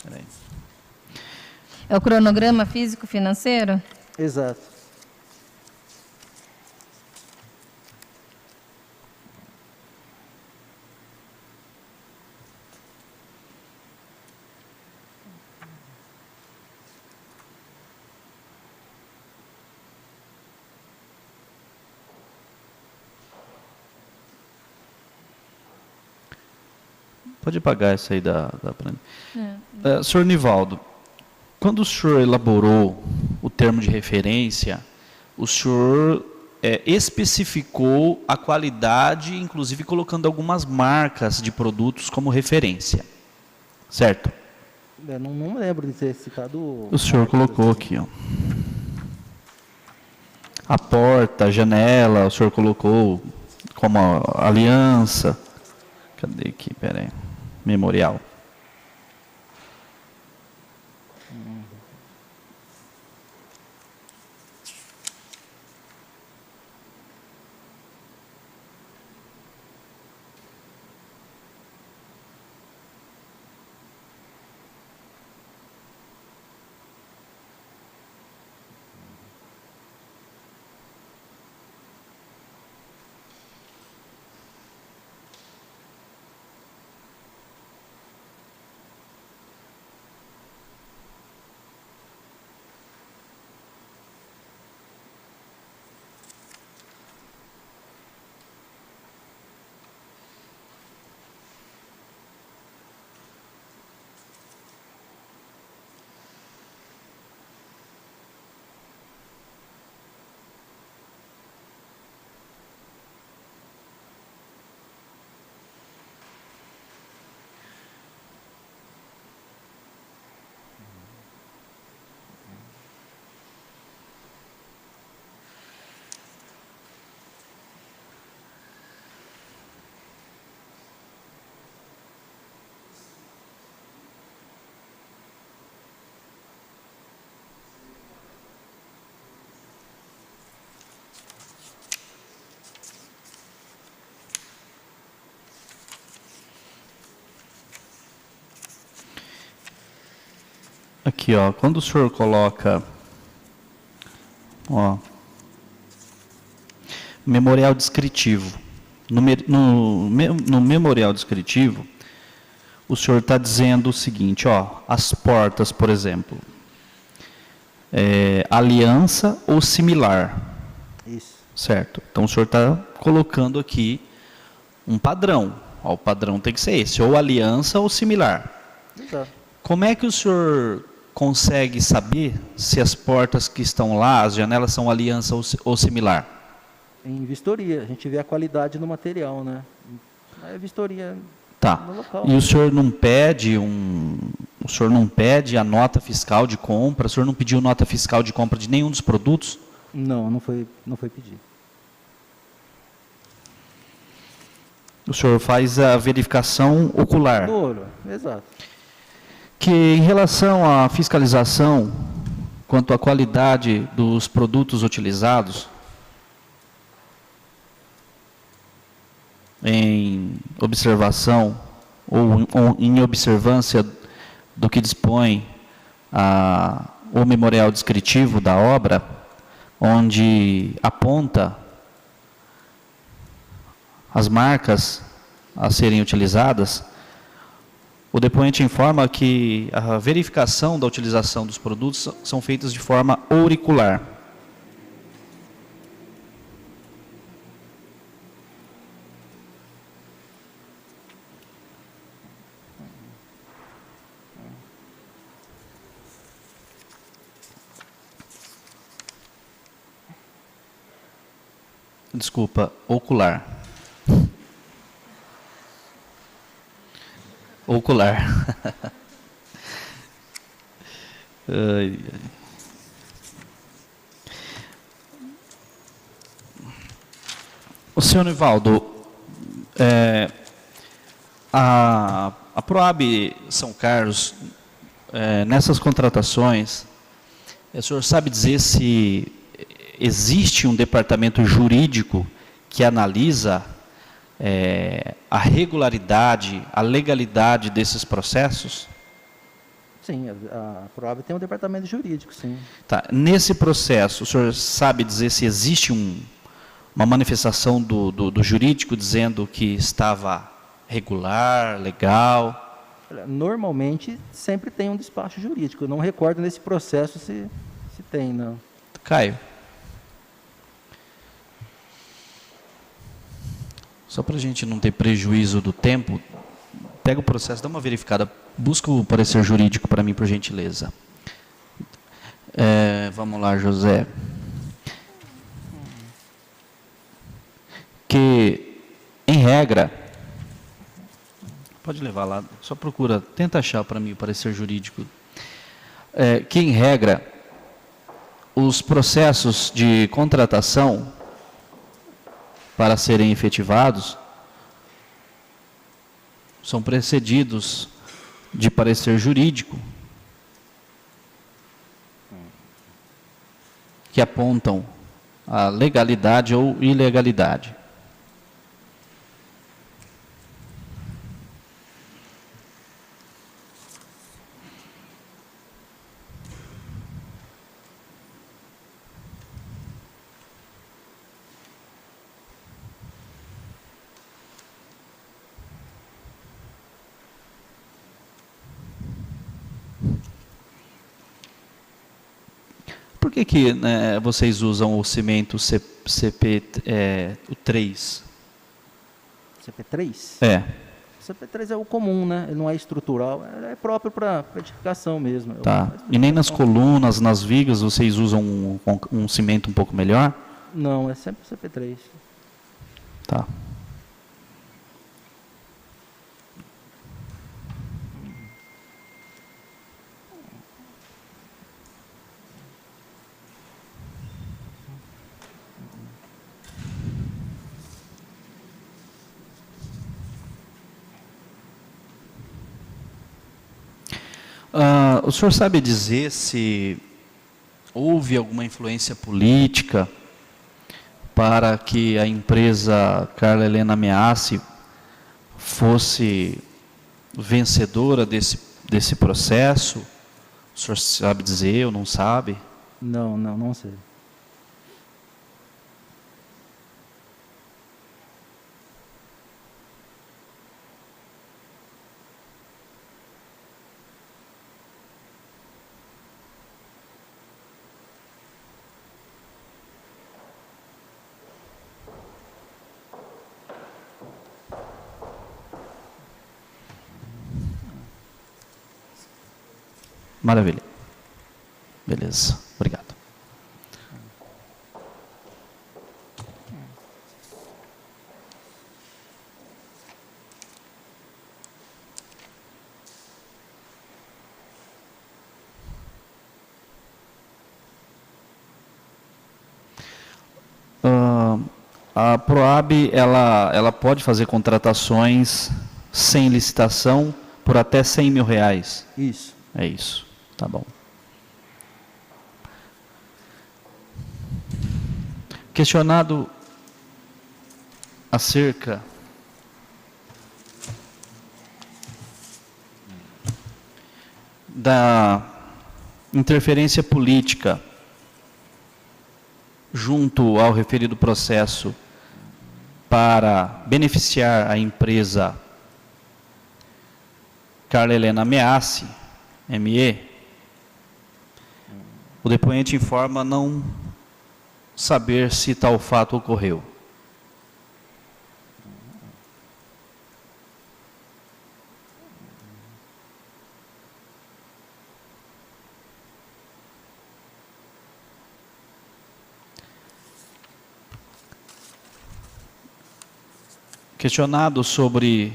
Peraí. É o cronograma físico-financeiro? Exato. Pode pagar essa aí da planilha. Senhor Nivaldo, quando o senhor elaborou o termo de referência, o senhor especificou a qualidade, inclusive colocando algumas marcas de produtos como referência, certo? Eu não lembro de ter citado... O senhor colocou aqui, ó. A porta, a janela, o senhor colocou como aliança. Cadê aqui? Peraí. Memorial. Aqui, ó, quando o senhor coloca, ó, memorial descritivo, no memorial descritivo, o senhor está dizendo o seguinte, ó, as portas, por exemplo, aliança ou similar. Isso. Certo. Então o senhor está colocando aqui um padrão. Ó, o padrão tem que ser esse, ou aliança ou similar. Exato. Como é que o senhor consegue saber se as portas que estão lá, as janelas, são aliança ou similar? Em vistoria, a gente vê a qualidade no material, né? É vistoria Tá. no local. E o senhor não pede o senhor não pede a nota fiscal de compra? O senhor não pediu nota fiscal de compra de nenhum dos produtos? Não foi pedido. O senhor faz a verificação ocular? No olho, exato. Que em relação à fiscalização, quanto à qualidade dos produtos utilizados, em observação ou em observância do que dispõe o memorial descritivo da obra, onde aponta as marcas a serem utilizadas, o depoente informa que a verificação da utilização dos produtos são feitas de forma auricular. Desculpa, ocular. Ocular. Ai, ai. O senhor Nivaldo, a Proab São Carlos, nessas contratações, o senhor sabe dizer se existe um departamento jurídico que analisa a regularidade, a legalidade desses processos? Sim, a Proab tem um departamento jurídico, sim. Tá. Nesse processo, o senhor sabe dizer se existe uma manifestação do jurídico dizendo que estava regular, legal? Normalmente, sempre tem um despacho jurídico. Eu não recordo nesse processo se tem, não. Caio. Só para a gente não ter prejuízo do tempo, pega o processo, dá uma verificada, busca o parecer jurídico para mim, por gentileza. Vamos lá, José. Que, em regra, pode levar lá, só procura, tenta achar para mim o parecer jurídico. Que, em regra, os processos de contratação para serem efetivados são precedidos de parecer jurídico que apontam a legalidade ou ilegalidade. Por que né, vocês usam o cimento CP3? CP3? É. O CP3 é o comum, né? Ele não é estrutural, é próprio para edificação mesmo. Tá. E nem nas colunas, nas vigas, vocês usam um cimento um pouco melhor? Não, é sempre o CP3. Tá. O senhor sabe dizer se houve alguma influência política para que a empresa Carla Helena Meassi fosse vencedora desse processo? O senhor sabe dizer ou não sabe? Não sei. Maravilha. Beleza, obrigado. A Proab, ela pode fazer contratações sem licitação por até R$100 mil. Isso. É isso, tá bom. Questionado acerca da interferência política junto ao referido processo para beneficiar a empresa Carla Helena Meassi, ME, o depoente informa não saber se tal fato ocorreu. Questionado sobre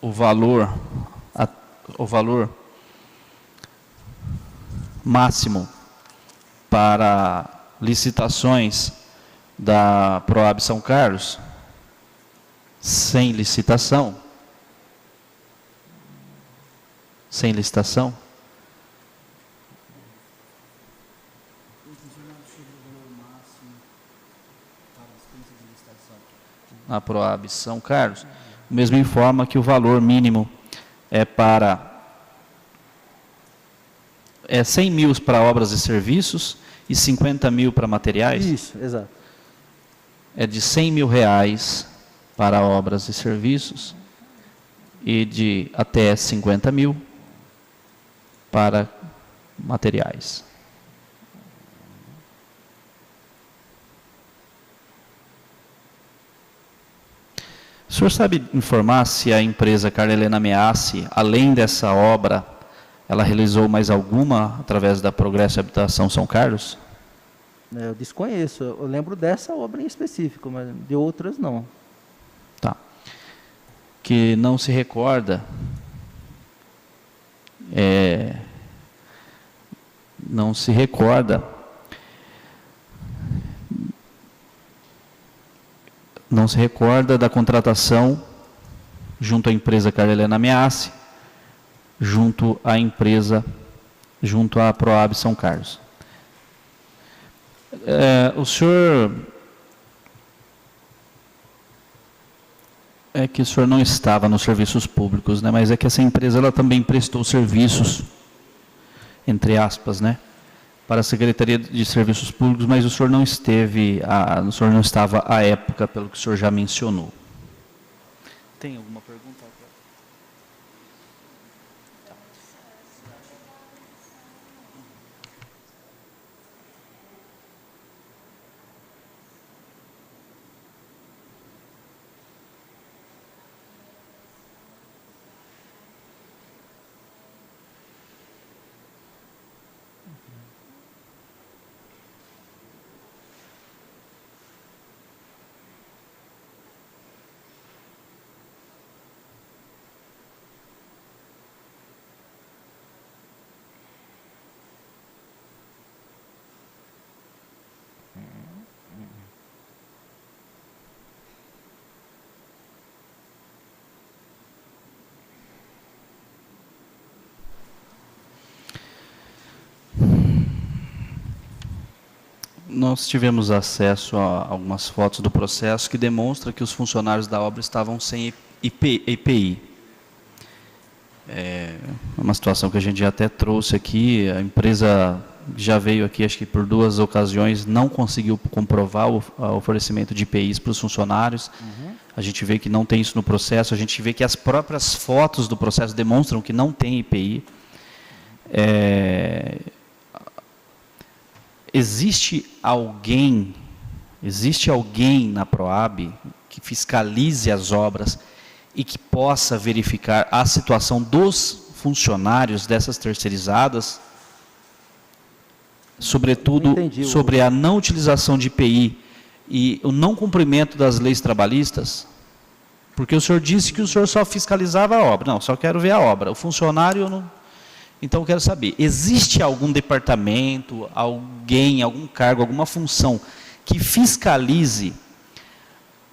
o valor máximo para licitações da Proab São Carlos, sem licitação, a Proab São Carlos, o mesmo informa que o valor mínimo é para 100 mil para obras e serviços e 50 mil para materiais? Isso, exato. É de R$100 mil para obras e serviços e de até 50 mil para materiais. O senhor sabe informar se a empresa Carla Helena Meassi, além dessa obra, ela realizou mais alguma através da Progresso Habitação São Carlos? Eu desconheço. Eu lembro dessa obra em específico, mas de outras não. Tá. Que não se recorda. Não se recorda Não se recorda da contratação junto à empresa Carla Helena Ameace, junto à Proab São Carlos. O senhor... É que o senhor não estava nos serviços públicos, né? Mas é que essa empresa ela também prestou serviços, entre aspas, né? Para a Secretaria de Serviços Públicos, mas o senhor não estava à época, pelo que o senhor já mencionou. Tem alguma pergunta? Nós tivemos acesso a algumas fotos do processo que demonstram que os funcionários da obra estavam sem EPI. É uma situação que a gente já até trouxe aqui, a empresa já veio aqui, acho que por 2 ocasiões, não conseguiu comprovar o oferecimento de EPIs para os funcionários. A gente vê que não tem isso no processo, a gente vê que as próprias fotos do processo demonstram que não tem EPI. Existe alguém na Proab que fiscalize as obras e que possa verificar a situação dos funcionários dessas terceirizadas, sobretudo sobre a não utilização de IPI e o não cumprimento das leis trabalhistas? Porque o senhor disse que o senhor só fiscalizava a obra. Não, só quero ver a obra. O funcionário não... Então, eu quero saber, existe algum departamento, alguém, algum cargo, alguma função que fiscalize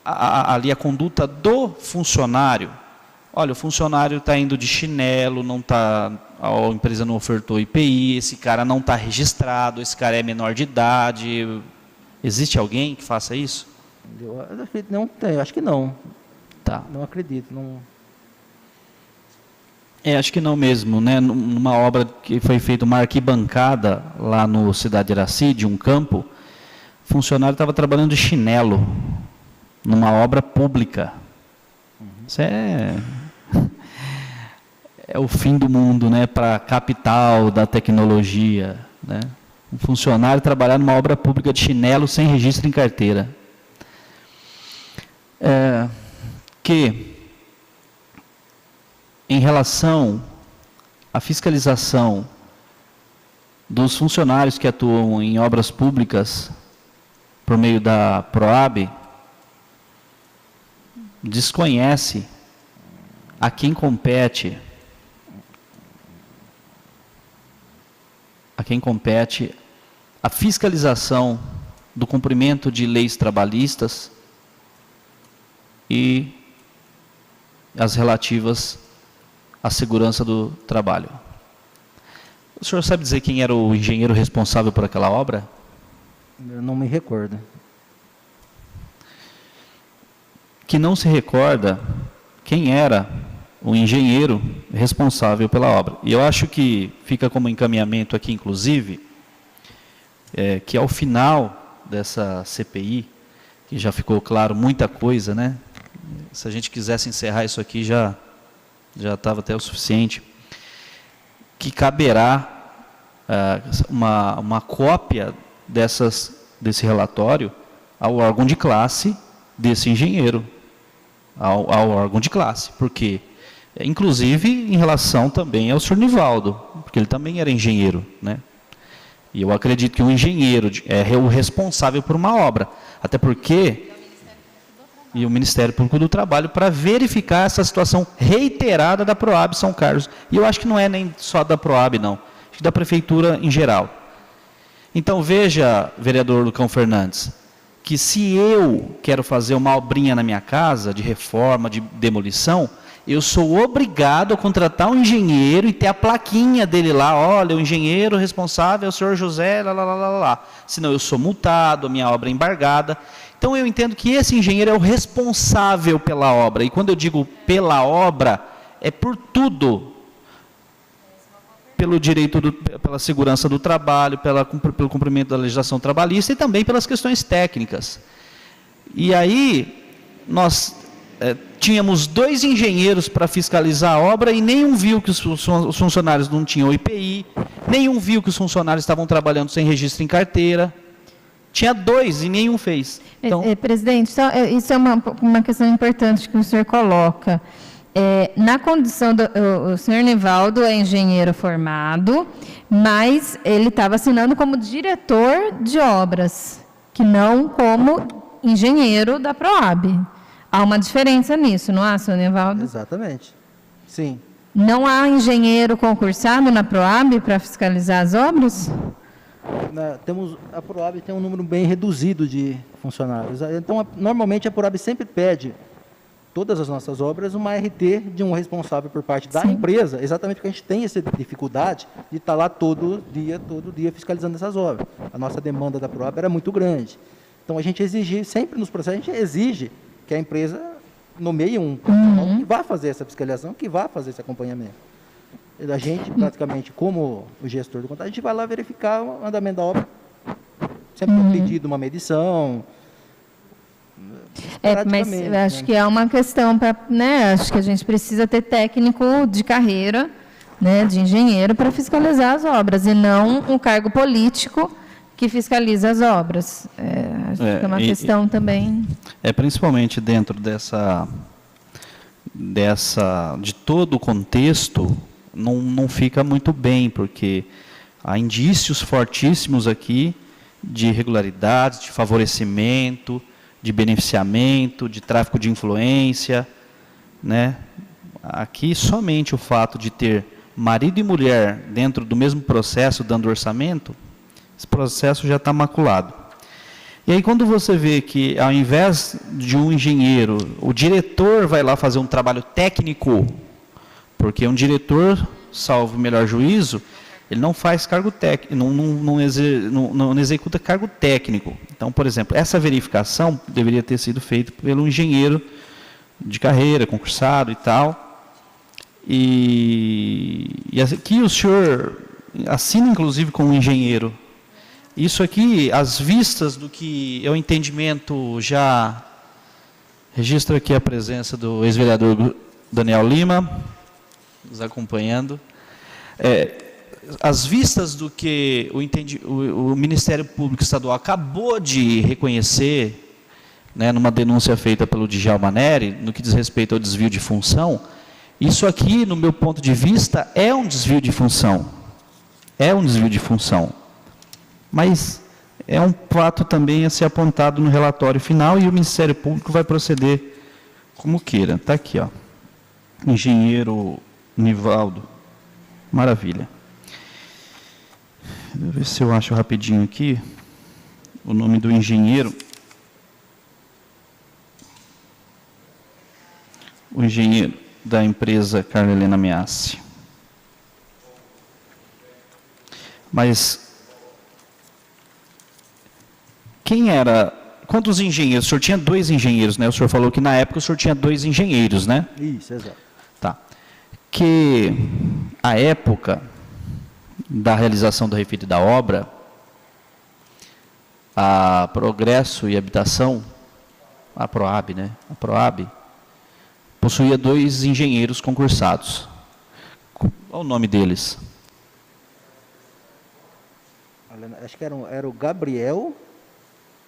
ali a conduta do funcionário? Olha, o funcionário está indo de chinelo, a empresa não ofertou IPI, esse cara não está registrado, esse cara é menor de idade. Existe alguém que faça isso? Acho que não. Tá. Não acredito, não... Acho que não mesmo, né? Numa obra que foi feita uma arquibancada lá no Cidade Iraci, de um campo, o funcionário estava trabalhando de chinelo, numa obra pública. Isso é o fim do mundo, né? Para a capital da tecnologia, né? Um funcionário trabalhar numa obra pública de chinelo sem registro em carteira. Em relação à fiscalização dos funcionários que atuam em obras públicas por meio da Proab, desconhece a quem compete a fiscalização do cumprimento de leis trabalhistas e as relativas à segurança do trabalho. O senhor sabe dizer quem era o engenheiro responsável por aquela obra? Eu não me recordo. Que não se recorda quem era o engenheiro responsável pela obra. E eu acho que fica como encaminhamento aqui, inclusive, que ao final dessa CPI, que já ficou claro muita coisa, né? Se a gente quisesse encerrar isso aqui, já estava até o suficiente, que caberá uma cópia desse relatório ao órgão de classe desse engenheiro, ao órgão de classe, porque, inclusive, em relação também ao senhor Nivaldo, porque ele também era engenheiro, né? E eu acredito que o engenheiro é o responsável por uma obra, até porque... E o Ministério Público do Trabalho, para verificar essa situação reiterada da Proab São Carlos. E eu acho que não é nem só da Proab, não. Acho que da Prefeitura em geral. Então, veja, vereador Lucão Fernandes, que se eu quero fazer uma obrinha na minha casa, de reforma, de demolição, eu sou obrigado a contratar um engenheiro e ter a plaquinha dele lá, olha, o engenheiro responsável é o senhor José, lá. Senão eu sou multado, a minha obra é embargada. Então eu entendo que esse engenheiro é o responsável pela obra. E quando eu digo pela obra, é por tudo. Pelo direito, pela segurança do trabalho, pelo cumprimento da legislação trabalhista e também pelas questões técnicas. E aí, nós tínhamos 2 engenheiros para fiscalizar a obra e nenhum viu que os funcionários não tinham IPI, nenhum viu que os funcionários estavam trabalhando sem registro em carteira. Tinha 2 e nenhum fez. Então, presidente, isso é uma questão importante que o senhor coloca. Na condição o senhor Nivaldo é engenheiro formado, mas ele estava assinando como diretor de obras, que não como engenheiro da Proab. Há uma diferença nisso, não há, senhor Nivaldo? Exatamente. Sim. Não há engenheiro concursado na Proab para fiscalizar as obras? A Proab tem um número bem reduzido de funcionários. Então, normalmente, a Proab sempre pede, todas as nossas obras, uma RT de um responsável por parte da empresa, exatamente porque a gente tem essa dificuldade de estar lá todo dia fiscalizando essas obras. A nossa demanda da Proab era muito grande. Então, a gente exige, sempre nos processos, a gente exige que a empresa nomeie um profissional que vá fazer essa fiscalização, que vá fazer esse acompanhamento. A gente, praticamente, como o gestor do contrato, a gente vai lá verificar o andamento da obra. Sempre tem pedido uma medição. Mas eu acho que é uma questão para, acho que a gente precisa ter técnico de carreira, de engenheiro para fiscalizar as obras e não um cargo político que fiscaliza as obras. Acho que é uma questão também. Principalmente dentro de todo o contexto, não fica muito bem, porque há indícios fortíssimos aqui de irregularidades, de favorecimento, de beneficiamento, de tráfico de influência, Aqui, somente o fato de ter marido e mulher dentro do mesmo processo, dando orçamento, esse processo já está maculado. E aí, quando você vê que, ao invés de um engenheiro, o diretor vai lá fazer um trabalho técnico, porque um diretor, salvo o melhor juízo, ele não faz cargo técnico, não executa cargo técnico. Então, por exemplo, essa verificação deveria ter sido feita pelo engenheiro de carreira, concursado e tal. E aqui o senhor assina, inclusive, com um engenheiro. Isso aqui, às vistas do que é o entendimento, já registro aqui a presença do ex-vereador Daniel Lima, nos acompanhando. Às vistas do que o Ministério Público Estadual acabou de reconhecer, numa denúncia feita pelo Djalma Neri, no que diz respeito ao desvio de função, isso aqui, no meu ponto de vista, é um desvio de função. É um desvio de função. Mas é um fato também a ser apontado no relatório final e o Ministério Público vai proceder como queira. Está aqui, ó. Engenheiro Nivaldo. Maravilha. Vou ver se eu acho rapidinho aqui o nome do engenheiro. O engenheiro da empresa Carla Helena Meassi. Mas quantos engenheiros? O senhor tinha 2 engenheiros, O senhor falou que na época o senhor tinha 2 engenheiros, Isso, exato. Tá. Que a época da realização do refito da obra, a Progresso e Habitação, a Proab, A Proab possuía 2 engenheiros concursados. Qual é o nome deles? Acho que era o Gabriel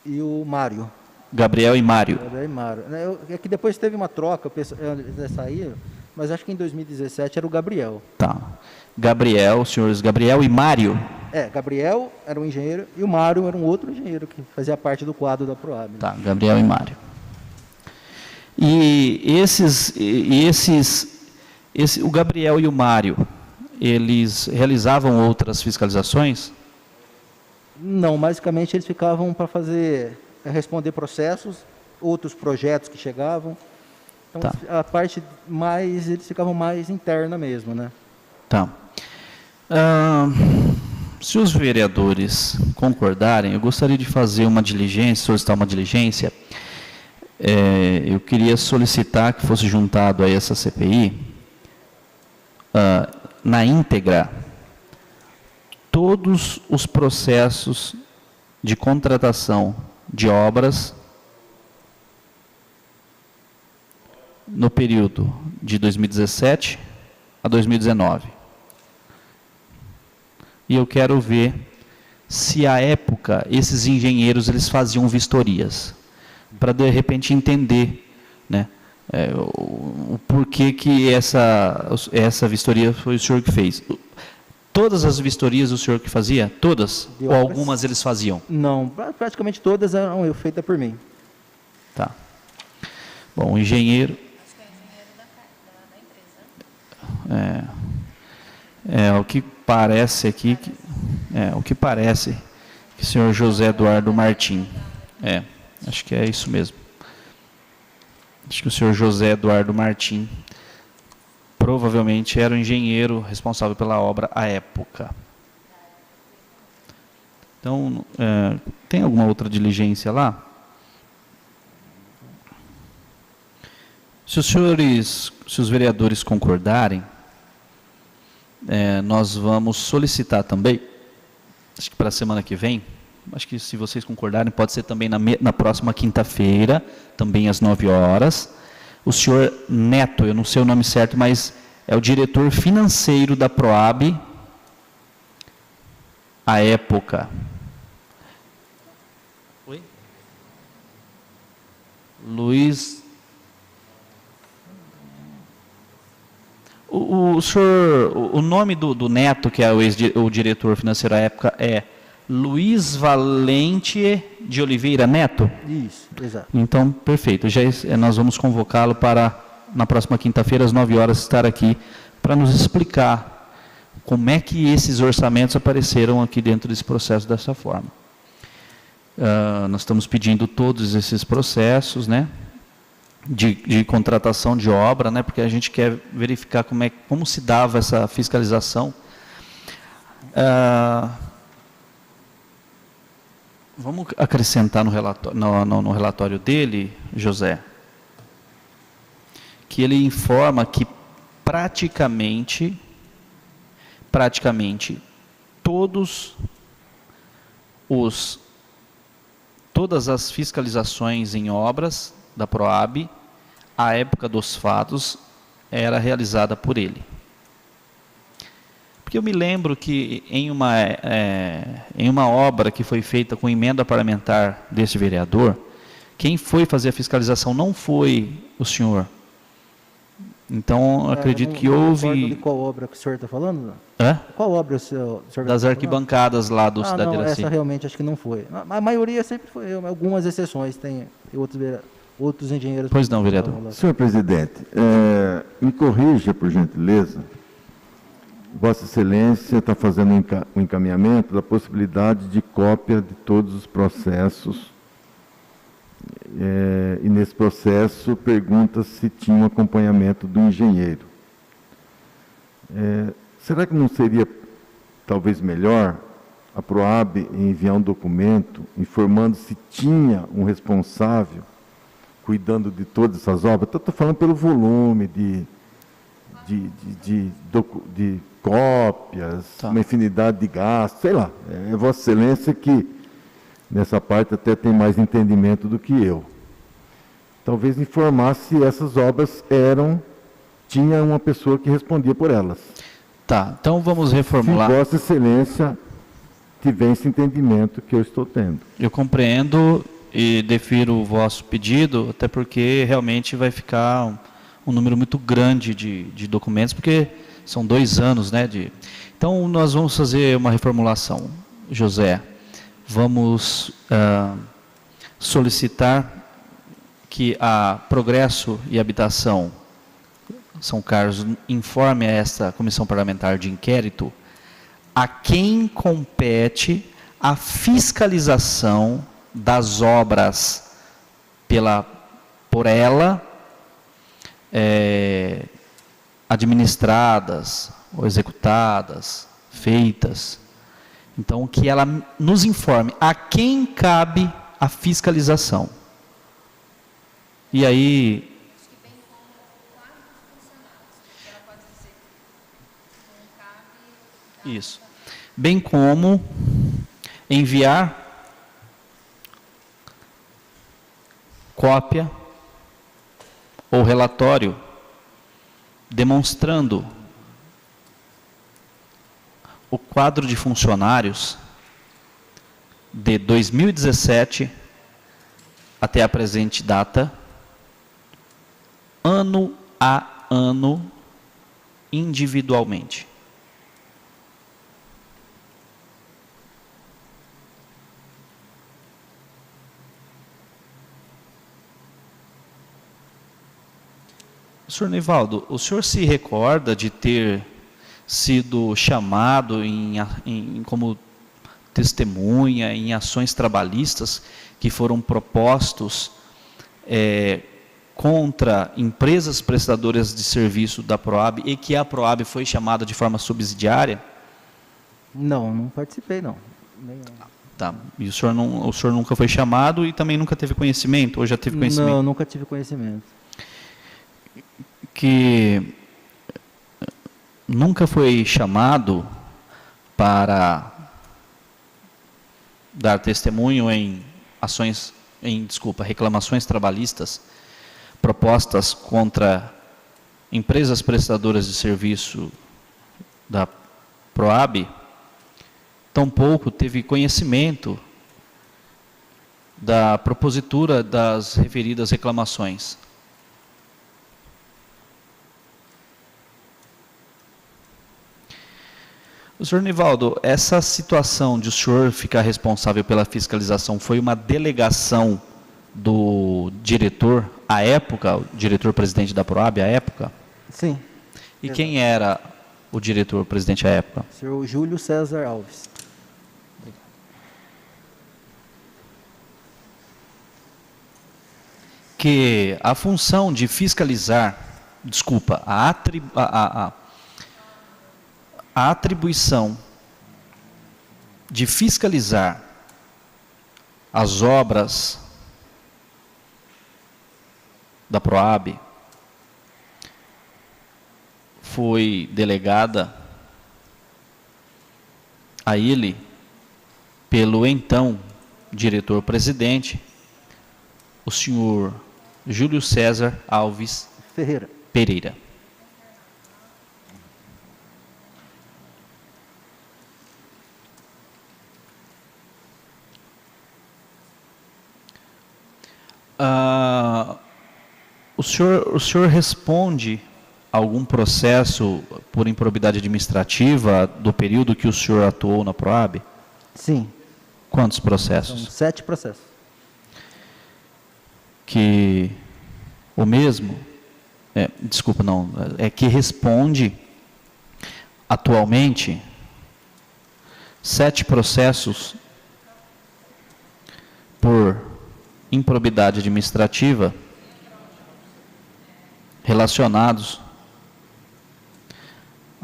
e o Mário. Gabriel e Mário. Gabriel e Mário. É que depois teve uma troca, eles saíram, mas acho que em 2017 era o Gabriel. Tá. Gabriel, senhores Gabriel e Mário. Gabriel era um engenheiro e o Mário era um outro engenheiro que fazia parte do quadro da Proab. Tá, Gabriel e Mário. E o Gabriel e o Mário, eles realizavam outras fiscalizações? Não, basicamente eles ficavam para fazer responder processos, outros projetos que chegavam. Então, Tá. a parte mais, eles ficavam mais interna mesmo, né? Tá. Se os vereadores concordarem, eu gostaria de fazer uma diligência, solicitar uma diligência. Eu queria solicitar que fosse juntado a essa CPI, na íntegra, todos os processos de contratação de obras no período de 2017 a 2019. E eu quero ver se à época esses engenheiros eles faziam vistorias, para de repente entender, né, o porquê que essa vistoria foi o senhor que fez. Todas as vistorias o senhor que fazia? Todas? De Ou obras? algumas eles faziam? Não, praticamente todas eram feitas por mim. Tá. Bom, o engenheiro... o que parece aqui, o que parece que o senhor José Eduardo Martim, acho que é isso mesmo. Acho que o senhor José Eduardo Martim provavelmente era o engenheiro responsável pela obra à época. Então, tem alguma outra diligência lá? Se os vereadores concordarem, nós vamos solicitar também, acho que para a semana que vem, acho que se vocês concordarem, pode ser também na próxima quinta-feira, também às 9 horas, o senhor Neto, eu não sei o nome certo, mas é o diretor financeiro da Proab, à época. Oi? Luiz... O nome do Neto, que é o diretor financeiro à época, é Luiz Valente de Oliveira Neto? Isso, exato. Então, perfeito. Nós vamos convocá-lo para, na próxima quinta-feira, às 9 horas, estar aqui para nos explicar como é que esses orçamentos apareceram aqui dentro desse processo dessa forma. Nós estamos pedindo todos esses processos, né? De contratação de obra, né, porque a gente quer verificar como se dava essa fiscalização. Vamos acrescentar no relatório dele, José, que ele informa que praticamente todas as fiscalizações em obras da Proab, à época dos fatos, era realizada por ele. Porque eu me lembro que em uma obra que foi feita com emenda parlamentar desse vereador, quem foi fazer a fiscalização não foi o senhor. Então, acredito que houve... De qual obra que o senhor está falando? Hã? Qual obra o senhor Das arquibancadas lá do Cidade não, Iraci. essa realmente acho que não foi. A maioria sempre foi, algumas exceções, tem outros engenheiros... Pois não, vereador. Senhor presidente, me corrija, por gentileza, Vossa Excelência está fazendo um encaminhamento da possibilidade de cópia de todos os processos, e nesse processo pergunta se tinha um acompanhamento do engenheiro. Será que não seria talvez melhor a Proab enviar um documento informando se tinha um responsável cuidando de todas essas obras? Estou falando pelo volume de cópias, Tá. Uma infinidade de gastos, sei lá. É Vossa Excelência que, nessa parte, até tem mais entendimento do que eu. Talvez informar se essas obras tinha uma pessoa que respondia por elas. Tá, então vamos reformular. Se Vossa Excelência tiver esse entendimento que eu estou tendo. Eu compreendo e defiro o vosso pedido, até porque realmente vai ficar um número muito grande de documentos, porque são 2 anos, né? Então, nós vamos fazer uma reformulação, José. Vamos solicitar que a Progresso e Habitação São Carlos informe a esta comissão parlamentar de inquérito a quem compete a fiscalização das obras por ela, administradas, ou executadas, feitas. Então, que ela nos informe a quem cabe a fiscalização. E aí... Isso. Bem como enviar cópia ou relatório demonstrando o quadro de funcionários de 2017 até a presente data, ano a ano, individualmente. Senhor Nivaldo, o senhor se recorda de ter sido chamado como testemunha em ações trabalhistas que foram propostos contra empresas prestadoras de serviço da Proab e que a Proab foi chamada de forma subsidiária? Não participei, não. Tá. E o senhor nunca foi chamado e também nunca teve conhecimento? Ou já teve conhecimento? Não, nunca tive conhecimento. Que nunca foi chamado para dar testemunho em reclamações trabalhistas propostas contra empresas prestadoras de serviço da Proab, tampouco teve conhecimento da propositura das referidas reclamações. Senhor Nivaldo, essa situação de o senhor ficar responsável pela fiscalização foi uma delegação do diretor, à época, o diretor-presidente da Proab, à época? Sim. E quem era o diretor-presidente à época? O senhor Júlio César Alves. Que a função de fiscalizar, a atribuição de fiscalizar as obras da Proab foi delegada a ele pelo então diretor-presidente, o senhor Júlio César Alves Pereira. O senhor responde a algum processo por improbidade administrativa do período que o senhor atuou na Proab? Sim. Quantos processos? São 7 processos. Que o mesmo, que responde atualmente 7 processos por improbidade administrativa relacionados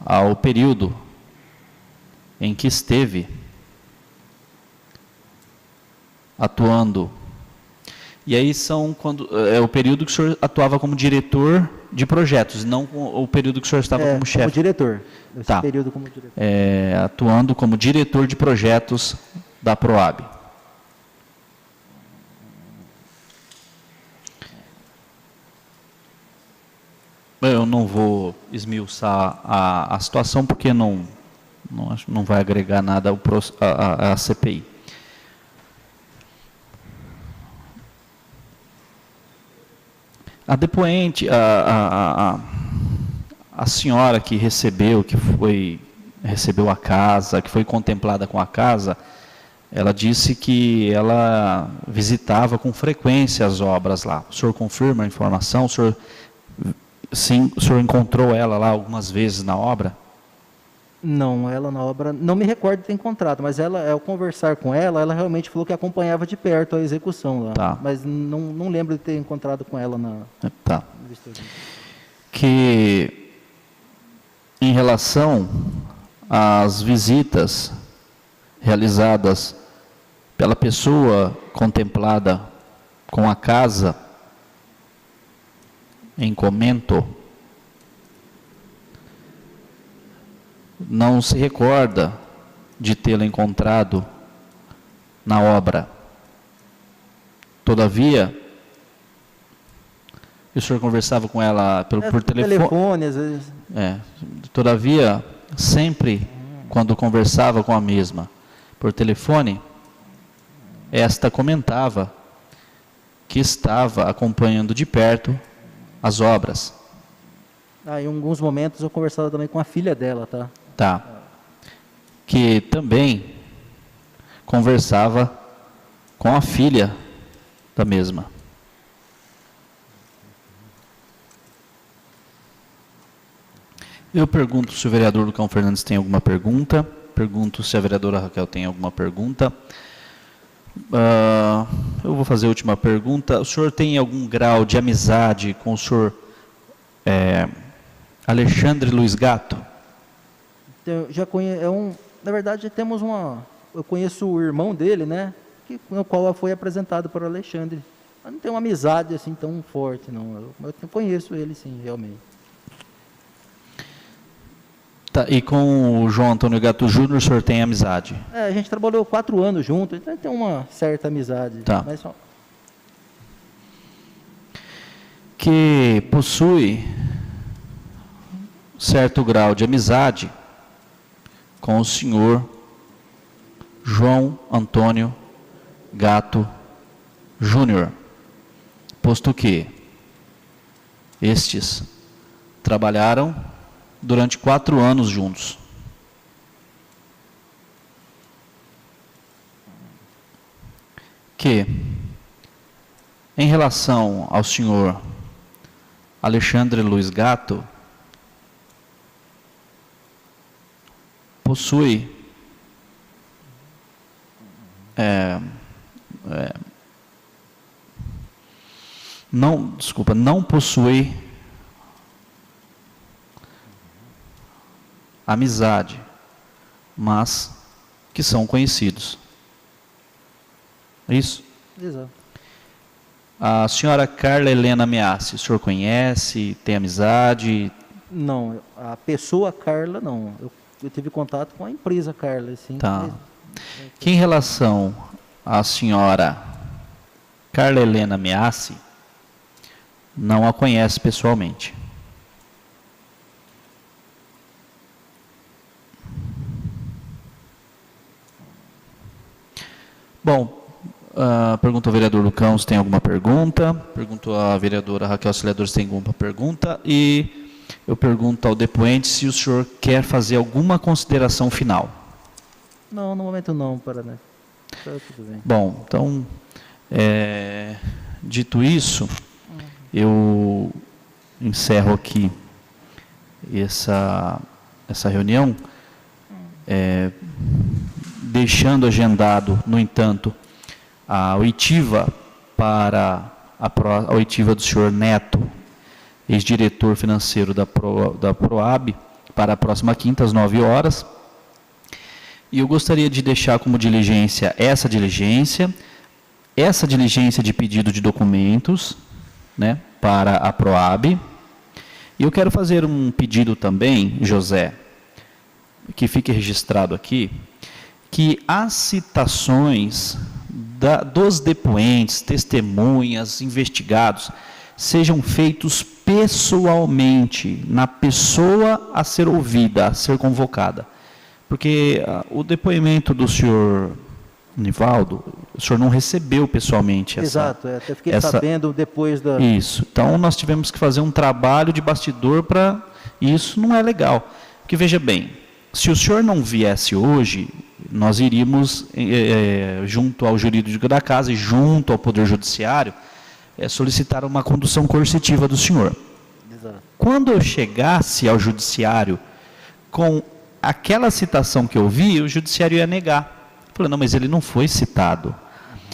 ao período em que esteve atuando. E aí é o período que o senhor atuava como diretor de projetos, não o período que o senhor estava como chefe. Como diretor. Tá. Período como diretor. Atuando como diretor de projetos da Proab. Eu não vou esmiuçar a situação, porque não vai agregar nada à CPI. A depoente, a senhora que recebeu a casa, que foi contemplada com a casa, ela disse que ela visitava com frequência as obras lá. O senhor confirma a informação? Sim, o senhor encontrou ela lá algumas vezes na obra? Não, ela na obra, não me recordo de ter encontrado, mas ela, ao conversar com ela realmente falou que acompanhava de perto a execução lá. Tá. Mas não lembro de ter encontrado com ela na Tá. vistoria. Que em relação às visitas realizadas pela pessoa contemplada com a casa em comento, não se recorda de tê-la encontrado na obra. Todavia, o senhor conversava com ela por telefone, às vezes. Todavia, sempre quando conversava com a mesma por telefone, esta comentava que estava acompanhando de perto as obras. Em alguns momentos eu conversava também com a filha dela, tá? Tá. Que também conversava com a filha da mesma. Eu pergunto se o vereador Lucão Fernandes tem alguma pergunta. Pergunto se a vereadora Raquel tem alguma pergunta. Eu vou fazer a última pergunta. O senhor tem algum grau de amizade com o senhor Alexandre Luiz Gatto? Eu já conheço, na verdade temos eu conheço o irmão dele, né, no qual foi apresentado por Alexandre. Eu não tenho uma amizade assim tão forte, não. Eu conheço ele sim, realmente. Tá, e com o João Antônio Gatto Júnior o senhor tem amizade? A gente trabalhou 4 anos junto, então tem uma certa amizade. Tá. Mas que possui certo grau de amizade com o senhor João Antônio Gatto Júnior, posto que estes trabalharam durante 4 anos juntos. Que, em relação ao senhor Alexandre Luiz Gatto, possui não possui amizade, mas que são conhecidos. É isso? Exato. A senhora Carla Helena Meassi, o senhor conhece, tem amizade? Não, a pessoa Carla não. Eu tive contato com a empresa Carla, assim. Tá. Que em relação à senhora Carla Helena Meassi, não a conhece pessoalmente. Bom, pergunto ao vereador Lucão se tem alguma pergunta, pergunto à vereadora Raquel Auxiliador se tem alguma pergunta e eu pergunto ao depoente se o senhor quer fazer alguma consideração final. Não, no momento não, Paraná. Tá tudo bem. Bom, então, dito isso, eu encerro aqui essa reunião, deixando agendado, no entanto, a oitiva a oitiva do senhor Neto, ex-diretor financeiro da PROAB, para a próxima quinta, às 9 horas. E eu gostaria de deixar como diligência essa diligência de pedido de documentos, né, para a PROAB. E eu quero fazer um pedido também, José, que fique registrado aqui, que as citações dos depoentes, testemunhas, investigados, sejam feitos pessoalmente, na pessoa a ser ouvida, a ser convocada. Porque o depoimento do senhor Nivaldo, o senhor não recebeu pessoalmente essa... Exato, até fiquei sabendo depois da... Isso, então nós tivemos que fazer um trabalho de bastidor para... Isso não é legal. Porque veja bem, se o senhor não viesse hoje, nós iríamos, junto ao jurídico da casa e junto ao Poder Judiciário, solicitar uma condução coercitiva do senhor. Exato. Quando eu chegasse ao Judiciário com aquela citação que eu vi, o judiciário ia negar. Eu falei, não, mas ele não foi citado.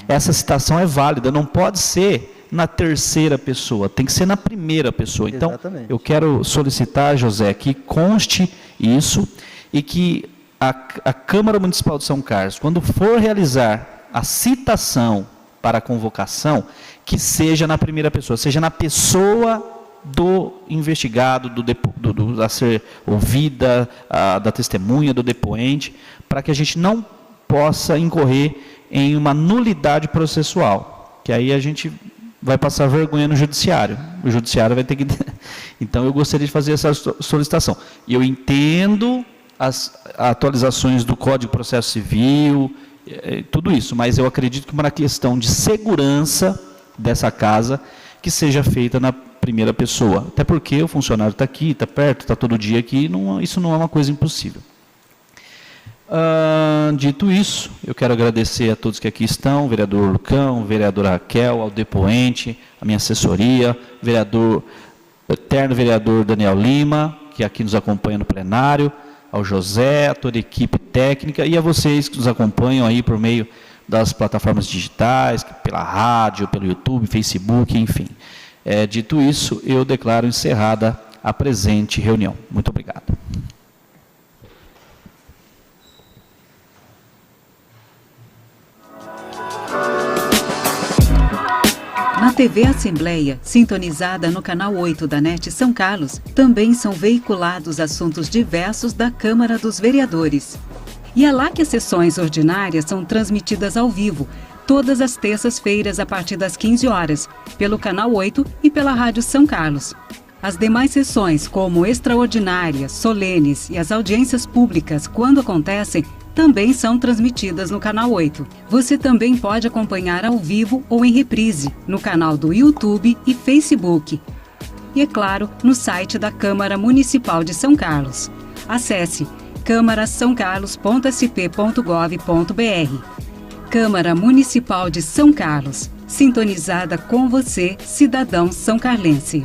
Essa citação é válida, não pode ser na terceira pessoa, tem que ser na primeira pessoa. Então, Exatamente. eu quero solicitar, José, que conste isso e que a Câmara Municipal de São Carlos, quando for realizar a citação para a convocação, que seja na primeira pessoa, seja na pessoa do investigado, a ser ouvida, da testemunha, do depoente, para que a gente não possa incorrer em uma nulidade processual, que aí a gente vai passar vergonha no judiciário. O judiciário vai ter que... Então, eu gostaria de fazer essa solicitação. E eu entendo as atualizações do Código de Processo Civil, tudo isso, mas eu acredito que uma questão de segurança dessa casa, que seja feita na primeira pessoa. Até porque o funcionário está aqui, está perto, está todo dia aqui, isso não é uma coisa impossível. Dito isso, eu quero agradecer a todos que aqui estão, vereador Lucão, vereadora Raquel, ao depoente, a minha assessoria, eterno vereador Daniel Lima, que aqui nos acompanha no plenário, ao José, a toda a equipe técnica e a vocês que nos acompanham aí por meio das plataformas digitais, pela rádio, pelo YouTube, Facebook, enfim. Dito isso, eu declaro encerrada a presente reunião. Muito obrigado. Na TV Assembleia, sintonizada no canal 8 da NET São Carlos, também são veiculados assuntos diversos da Câmara dos Vereadores. E é lá que as sessões ordinárias são transmitidas ao vivo, todas as terças-feiras a partir das 15 horas, pelo canal 8 e pela Rádio São Carlos. As demais sessões, como extraordinárias, solenes e as audiências públicas, quando acontecem, também são transmitidas no canal 8. Você também pode acompanhar ao vivo ou em reprise, no canal do YouTube e Facebook. E, é claro, no site da Câmara Municipal de São Carlos. Acesse câmara-são-carlos.sp.gov.br. Câmara Municipal de São Carlos, sintonizada com você, cidadão são carlense.